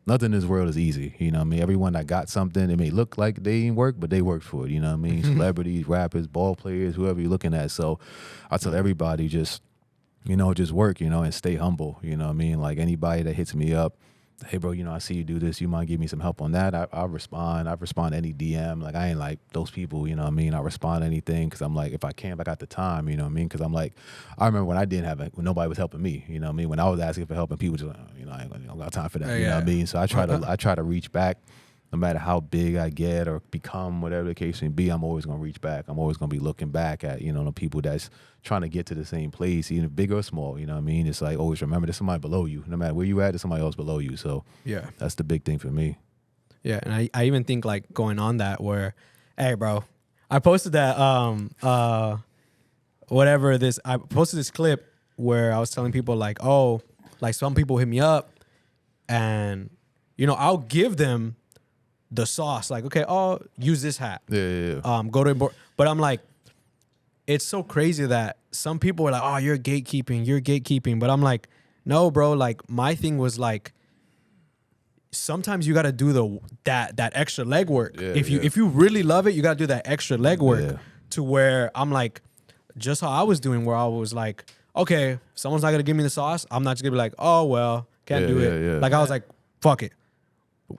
nothing in this world is easy, you know what I mean? Everyone that got something, it may look like they didn't work, but they worked for it, you know what I mean? Celebrities, rappers, ball players, whoever you're looking at. So I tell everybody just, you know, just work, you know, and stay humble, you know what I mean? Like anybody that hits me up, hey, bro, you know, I see you do this. You mind give me some help on that? I'll respond. I respond to any DM. Like, I ain't like those people, you know what I mean? I respond to anything because I'm like, if I can, if I got the time, you know what I mean? Because I'm like, I remember when I didn't have it, when nobody was helping me, you know what I mean? When I was asking for help and people just like, you know, I don't got time for that, you know what I mean? So I try to reach back. No matter how big I get or become, whatever the case may be, I'm always going to reach back. I'm always going to be looking back at, you know, the people that's trying to get to the same place, even big or small, you know what I mean? It's like, always remember there's somebody below you. No matter where you at, there's somebody else below you. So yeah, that's the big thing for me. Yeah, and I even think like going on that where, hey, bro, I posted that, I posted this clip where I was telling people like, oh, like some people hit me up and, you know, I'll give them the sauce, like, okay, use this hat. Go to, but I'm like, it's so crazy that some people are like, oh, you're gatekeeping. But I'm like, no, bro. Like my thing was like, sometimes you got to do that extra legwork. If you really love it, you got to do that extra legwork to where I'm like, just how I was doing, where I was like, okay, someone's not gonna give me the sauce. I'm not just gonna be like, oh well, can't do it. Like I was like, fuck it.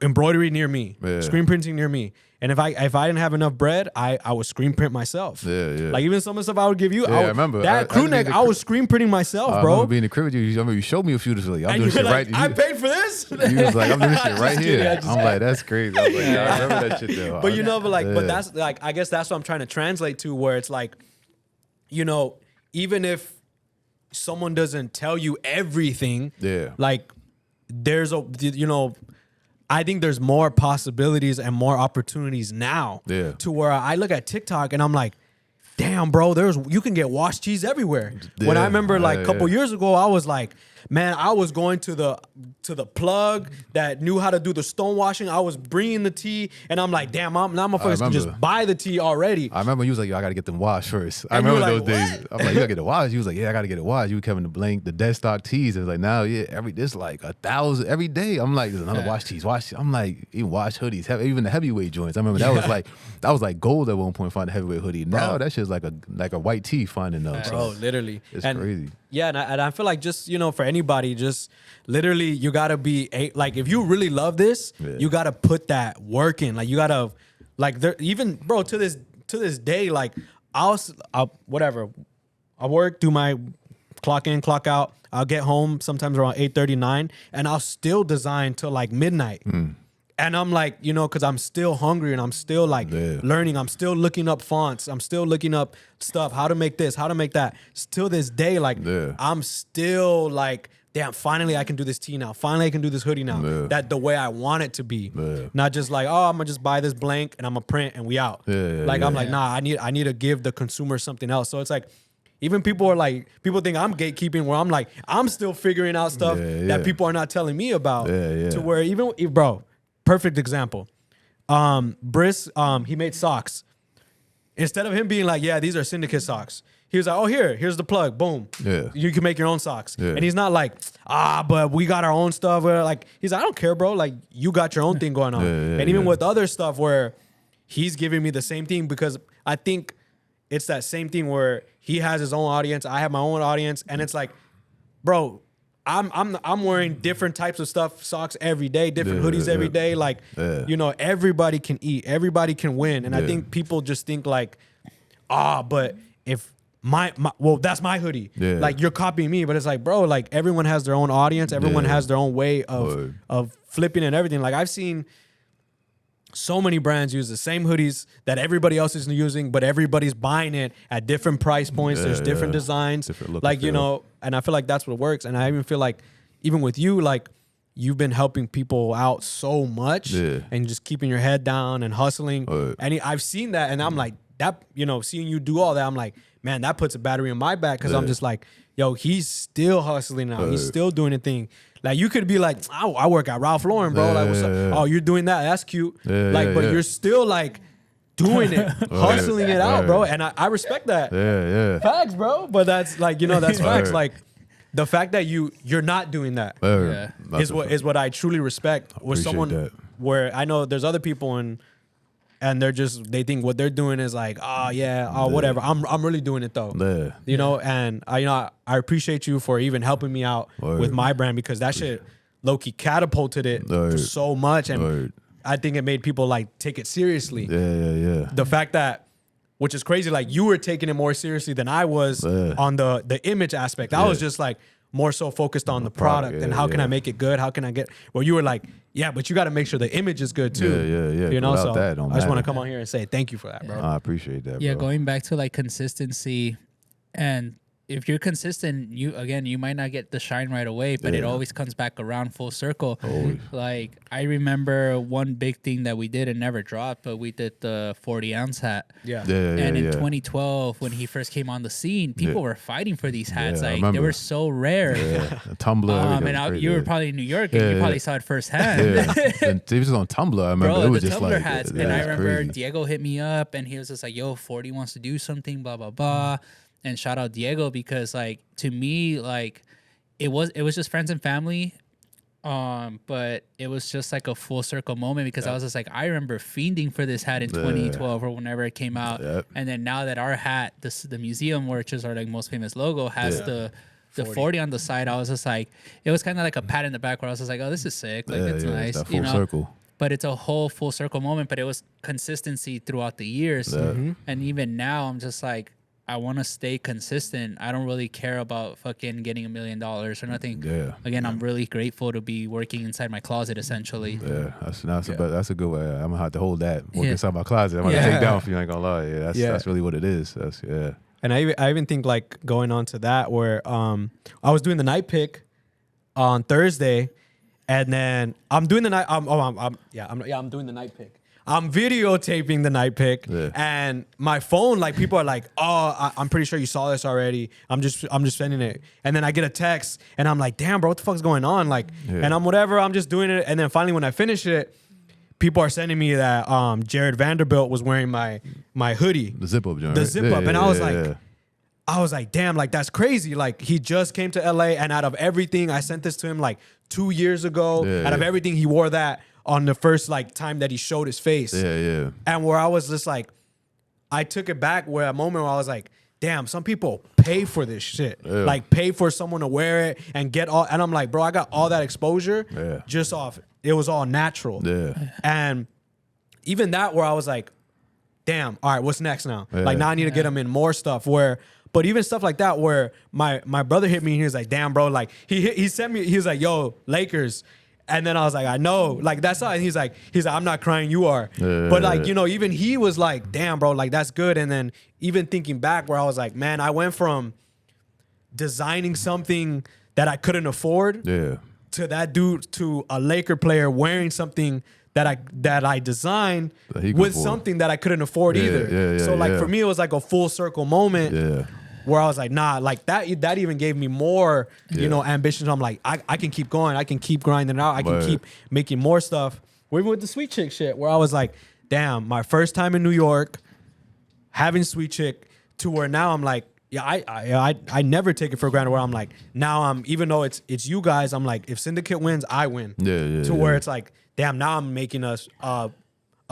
Embroidery near me, screen printing near me, and if I didn't have enough bread, I would screen print myself. Like even some of the stuff I would give you. I remember that crew neck. I was screen printing myself, bro. I remember being in the crib with you. I remember you showed me a few. Like, I'm doing shit like, right. I paid for this. You was like, I'm doing shit right here. I'm like, that's crazy. I was like, I remember that shit though. But you know, but that's like, I guess that's what I'm trying to translate to, where it's like, you know, even if someone doesn't tell you everything, like there's I think there's more possibilities and more opportunities now to where I look at TikTok and I'm like, damn, bro, you can get washed cheese everywhere. When I remember like a couple years ago, I was like, man, I was going to the plug that knew how to do the stonewashing. I was bringing the tee, and I'm like, damn, now motherfuckers can just buy the tee already. I remember you was like, yo, I got to get them washed first. I remember those days. I'm like, you got to get it washed. You was like, yeah, I got to get it washed. You were Kevin the dead stock tees. It was like, now, yeah, this like 1,000 every day. I'm like, there's another wash tees. I'm like, even wash hoodies, even the heavyweight joints. I remember that was like gold at one point, finding a heavyweight hoodie. Now that shit's like a white tee finding them. Bro, literally. It's crazy. Yeah, and I feel like just, for anybody, just literally you gotta be like, if you really love this, you gotta put that work in. Like you gotta, like, there, even bro, to this day, like I'll whatever, I work, do my clock in, clock out. I'll get home sometimes around 8:39, and I'll still design till like midnight. And I'm like, because I'm still hungry and I'm still like learning. I'm still looking up fonts. I'm still looking up stuff, how to make this, how to make that. Till this day, like I'm still like, damn, finally I can do this tee now. Finally I can do this hoodie now. That the way I want it to be. Not just like, oh, I'm gonna just buy this blank and I'm gonna print and we out. I'm like, nah, I need to give the consumer something else. So it's like, even people think I'm gatekeeping, where I'm like, I'm still figuring out stuff that people are not telling me about. To where even bro. Perfect example. Briss, he made socks. Instead of him being like, yeah, these are Syndicate socks, he was like, oh, here's the plug. Boom. Yeah. You can make your own socks. Yeah. And he's not like, but we got our own stuff. Like, he's like, I don't care, bro. Like, you got your own thing going on. And even with other stuff where he's giving me the same thing, because I think it's that same thing where he has his own audience, I have my own audience, and it's like, bro, I'm wearing different types of socks every day, different hoodies every day. Like, everybody can eat, everybody can win. And I think people just think like, but if well, that's my hoodie. Like, you're copying me, but it's like, bro, like everyone has their own audience, everyone has their own way of flipping and everything. Like, I've seen so many brands use the same hoodies that everybody else is using, but everybody's buying it at different price points. There's different designs, different look, like, and I feel like that's what works. And I even feel like, even with you, like, you've been helping people out so much and just keeping your head down and hustling. And I've seen that, and I'm like, that, seeing you do all that, I'm like, man, that puts a battery in my back, because I'm just like, yo, he's still hustling now. He's still doing a thing. Like, you could be like, I work at Ralph Lauren, bro. Like, what's up? Oh, you're doing that? That's cute. But you're still like doing it, hustling it out, bro. And I respect that. Facts, bro. But that's like, that's facts. Like, the fact that you're not doing that is what I truly respect. With someone that. Where I know there's other people and they think what they're doing is like, whatever. I'm really doing it though. And I appreciate you for even helping me out with my brand, because that shit low-key catapulted it so much. And I think it made people like take it seriously. The fact that, which is crazy, like, you were taking it more seriously than I was on the image aspect. I was just like more so focused on the product and how can I make it good? How can I get, well, you were like, yeah, but you got to make sure the image is good too. So I just want to come on here and say thank you for that, bro. I appreciate that, bro. Going back to like consistency, and if you're consistent, you might not get the shine right away, but it always comes back around full circle. Always. Like, I remember one big thing that we did and never dropped, but we did the 40-ounce hat. And in 2012, when he first came on the scene, people were fighting for these hats. Like, they were so rare. A Tumbler. And you were probably in New York, and you probably saw it firsthand. And it was on Tumblr. I remember. Bro, it was the just Tumblr like hats. And I remember Diego hit me up, and he was just like, yo, 40 wants to do something, blah, blah, blah. And shout out Diego, because like, to me, like, it was just friends and family, but it was just like a full circle moment, because I was just like, I remember fiending for this hat in 2012 or whenever it came out, and then now that our hat, the museum, which is our like most famous logo, has the 40 on the side, I was just like, it was kind of like a pat in the back, where I was just like, oh, this is sick, like it's nice, that full circle. But it's a whole full circle moment. But it was consistency throughout the years, and even now I'm just like, I want to stay consistent. I don't really care about fucking getting $1 million or nothing. Again, I'm really grateful to be working inside my closet, essentially. That's a good way. I'm gonna have to hold that. Work inside my closet. I'm gonna take down for you. I ain't gonna lie. That's really what it is. And I even think, like, going on to that, where I was doing the night pick on Thursday, and then I'm doing the night. I'm doing the night pick. I'm videotaping the night pick, and my phone, like people are like, "Oh, I'm pretty sure you saw this already. I'm just sending it." And then I get a text, and I'm like, "Damn, bro, what the fuck's going on?" Like, and I'm whatever. I'm just doing it, and then finally when I finish it, people are sending me that Jared Vanderbilt was wearing my hoodie, the zip up, John. The zip up, and I was like, damn, like that's crazy. Like he just came to LA, and out of everything, I sent this to him like 2 years ago. Out of everything, he wore that on the first like time that he showed his face. And where I was just like, I took it back where a moment where I was like, damn, some people pay for this shit. Like pay for someone to wear it and get all. And I'm like, bro, I got all that exposure just off. It was all natural. And even that where I was like, damn, all right, what's next now? Like now I need to get him in more stuff where. But even stuff like that where my brother hit me and he was like, damn, bro, like he sent me, he was like, yo, Lakers. And then I was like, I know. Like that's how he's like, I'm not crying, you are. But like, you know, even he was like, damn, bro, like that's good. And then even thinking back where I was like, man, I went from designing something that I couldn't afford to that dude, to a Laker player wearing something that I designed with something that I couldn't afford either. So like for me, it was like a full circle moment where I was like, nah, like that even gave me more, you know, ambitions. I'm like, I can keep going. I can keep grinding out. I can keep making more stuff. Even with the Sweet Chick shit, where I was like, damn, my first time in New York, having Sweet Chick, to where now I'm like, yeah, I never take it for granted. Where I'm like, now I'm, even though it's you guys, I'm like, if Syndicate wins, I win. To where it's like, damn, now I'm making us a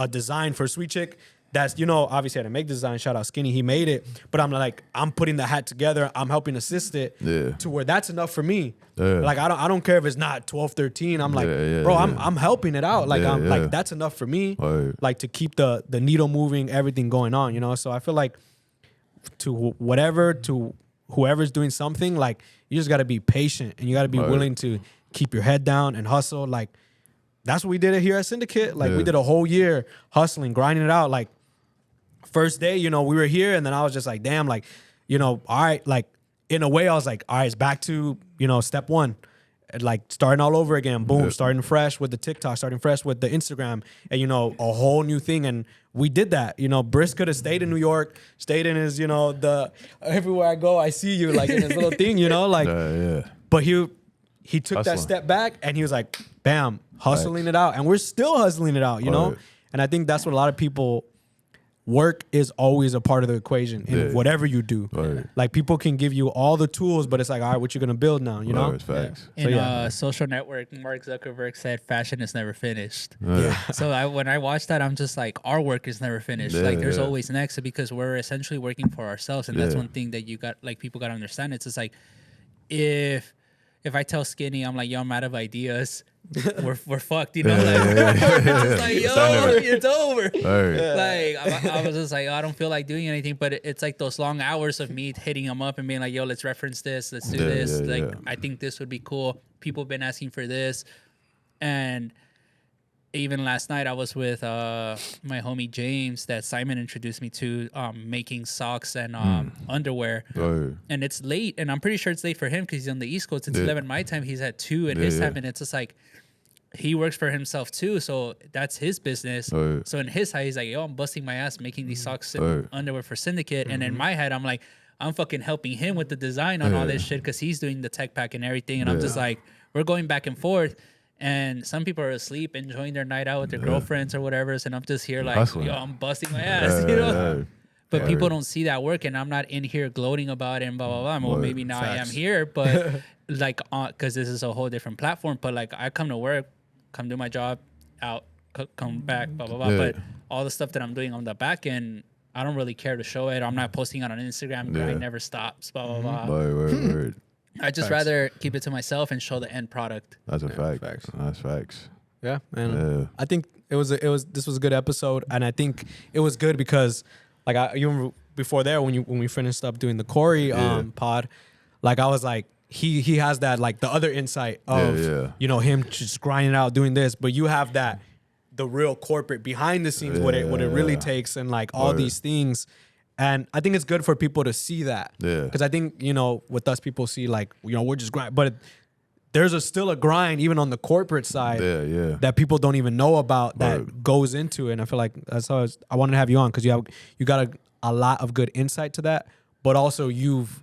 design for Sweet Chick. That's, you know, obviously I didn't make the design. Shout out Skinny, he made it. But I'm like, I'm putting the hat together. I'm helping assist it to where that's enough for me. Like I don't care if it's not 12, 13. I'm like, bro, I'm helping it out. Like I'm like, that's enough for me. Like to keep the needle moving, everything going on, you know. So I feel like to whoever's doing something, like you just gotta be patient and you gotta be willing to keep your head down and hustle. Like that's what we did it here at Syndicate. Like we did a whole year hustling, grinding it out. Like first day, you know, we were here and then I was just like, damn, like, you know, all right, like in a way I was like, all right, it's back to, you know, step one. And like starting all over again. Boom, starting fresh with the TikTok, starting fresh with the Instagram, and you know, a whole new thing. And we did that. You know, Briss could have stayed in New York, stayed in his, you know, the everywhere I go, I see you, like in his little thing, you know, like but he took that step back and he was like, bam, hustling it out. And we're still hustling it out, you know? And I think that's what a lot of people, work is always a part of the equation in whatever you do. Like people can give you all the tools, but it's like, all right, what you gonna build now, you know? Facts. In Social Network, Mark Zuckerberg said fashion is never finished. So when I watched that, I'm just like, our work is never finished. Like there's always next, because we're essentially working for ourselves. And that's one thing that you got, like people got to understand. It's just like, if I tell Skinny, I'm like, yo, I'm out of ideas, we're fucked, you know? Like, yo, it's over. Like, I was just like, oh, I don't feel like doing anything. But it's like those long hours of me hitting him up and being like, yo, let's reference this. Let's do this. I think this would be cool. People have been asking for this. And even last night, I was with my homie James that Simon introduced me to, making socks and underwear. And it's late, and I'm pretty sure it's late for him because he's on the East Coast. It's 11 my time. He's at 2 at his time, and it's just like he works for himself too, so that's his business. So in his head, he's like, yo, I'm busting my ass making these socks and underwear for Syndicate. And in my head, I'm like, I'm fucking helping him with the design on all this shit because he's doing the tech pack and everything. And I'm just like, we're going back and forth. And some people are asleep, enjoying their night out with their girlfriends or whatever. And I'm just here like, yo, I'm busting my ass, you know? But people don't see that work, and I'm not in here gloating about it and blah, blah, blah. Well, maybe now I am here, but like, because this is a whole different platform. But like, I come to work, come do my job, out, come back, blah, blah, blah. But all the stuff that I'm doing on the back end, I don't really care to show it. I'm not posting it on Instagram. It never stops, blah, blah, blah. I just rather keep it to myself and show the end product. That's a fact. That's facts. Yeah, and I think this was a good episode, and I think it was good because, like, even before there when we finished up doing the Corey pod, like I was like, he has that, like, the other insight of you know, him just grinding out doing this, but you have that, the real corporate behind the scenes, what it really takes, and like all these things. And I think it's good for people to see that. Because I think, you know, with us, people see like, you know, we're just grinding. But there's still a grind even on the corporate side that people don't even know about that goes into it. And I feel like that's how I wanted to have you on, because you got a lot of good insight to that, but also you've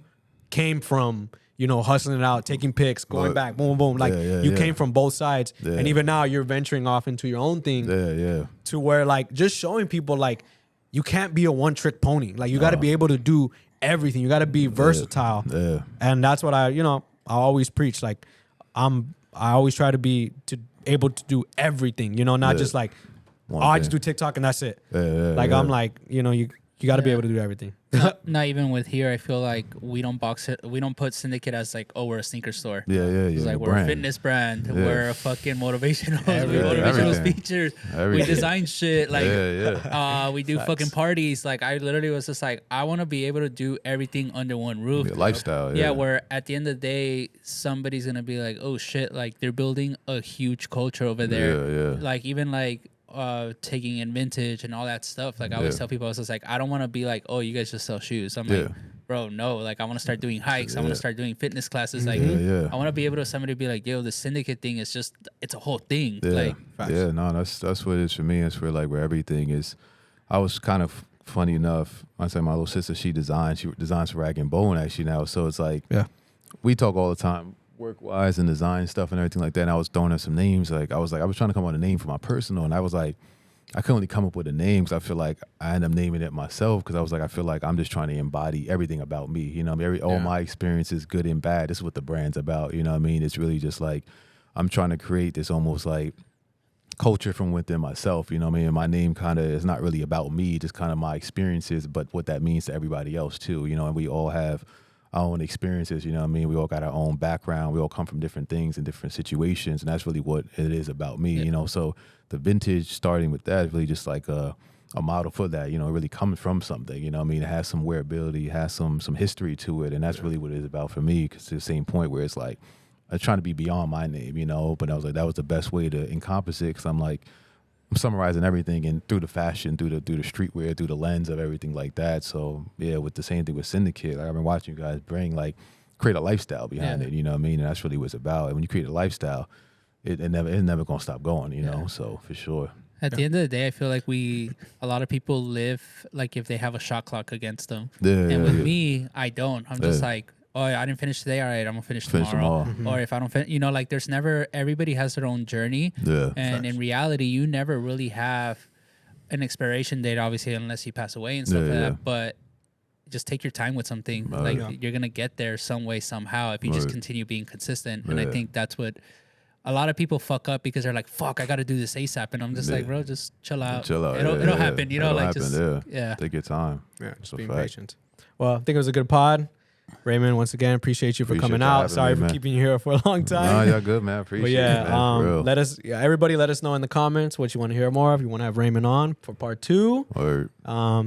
came from, you know, hustling it out, taking pics, going back, boom, boom. Like you came from both sides. And even now you're venturing off into your own thing to where like just showing people like you can't be a one-trick pony. Like you got to be able to do everything. You got to be versatile. And that's what I always preach. Like I always try to be able to do everything, you know, not just like, I just do TikTok and that's it. I'm like, you know, you got to be able to do everything. Not even with here. I feel like we don't put Syndicate as like, oh, we're a sneaker store. It's like we're a fitness brand. We're a fucking motivational speeches. We design shit. Like we do fucking parties. Like I literally was just like, I want to be able to do everything under one roof. Lifestyle. Where at the end of the day, somebody's gonna be like, oh shit, like they're building a huge culture over there. Like even like taking in vintage and all that stuff. Like I always tell people, I was just like, I don't want to be like, oh, you guys just sell shoes. I'm like, bro, no. Like I want to start doing hikes. I want to start doing fitness classes. Like I want to be able to somebody be like, yo, the Syndicate thing is just, it's a whole thing. Like no, that's what it is for me. It's for like where everything is. I was kind of funny enough. I say my little sister, she designs for Rag and Bone actually now. So it's like we talk all the time, work-wise and design stuff and everything like that. And I was throwing her some names. Like I was trying to come up with a name for my personal, and I was like, I couldn't really come up with a name because I feel like I ended up naming it myself, because I was like, I feel like I'm just trying to embody everything about me. You know what I mean? All my experiences, good and bad. This is what the brand's about. You know what I mean? It's really just like I'm trying to create this almost like culture from within myself. You know what I mean? And my name kind of is not really about me, just kind of my experiences, but what that means to everybody else too. You know, and we all have our own experiences, you know what I mean? We all got our own background. We all come from different things and different situations, and that's really what it is about me, you know? So the vintage, starting with that, is really just like a model for that, you know, really coming from something, you know what I mean? It has some wearability, it has some history to it, and that's really what it is about for me, because it's the same point where it's like, I was trying to be beyond my name, you know, but I was like, that was the best way to encompass it, because I'm like, I'm summarizing everything and through the fashion, through the streetwear, through the lens of everything like that. So yeah, with the same thing with Syndicate, like I've been watching you guys create a lifestyle behind it. You know what I mean? And that's really what it's about. And when you create a lifestyle, it's never gonna stop going. You know, so for sure. At the end of the day, I feel like a lot of people live like if they have a shot clock against them. And with me, I don't. I'm just like, oh, I didn't finish today. All right, I'm gonna finish tomorrow. Or if I don't finish, you know, like there's never, everybody has their own journey. And in reality, you never really have an expiration date, obviously, unless you pass away and stuff like that. But just take your time with something. You're gonna get there some way, somehow, if you just continue being consistent. And I think that's what a lot of people fuck up, because they're like, fuck, I gotta do this ASAP. And I'm just like, bro, just chill out. It'll happen, you know, like just take your time. Just being patient. Well, I think it was a good pod. Raymond, once again, appreciate you for coming out. Sorry for keeping you here for a long time. No, y'all good, man. Appreciate it, man. Everybody let us know in the comments what you want to hear more of. You want to have Raymond on for part 2.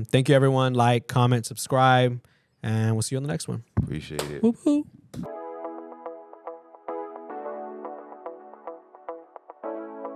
Thank you, everyone. Like, comment, subscribe, and we'll see you on the next one. Appreciate it. Whoop, whoop.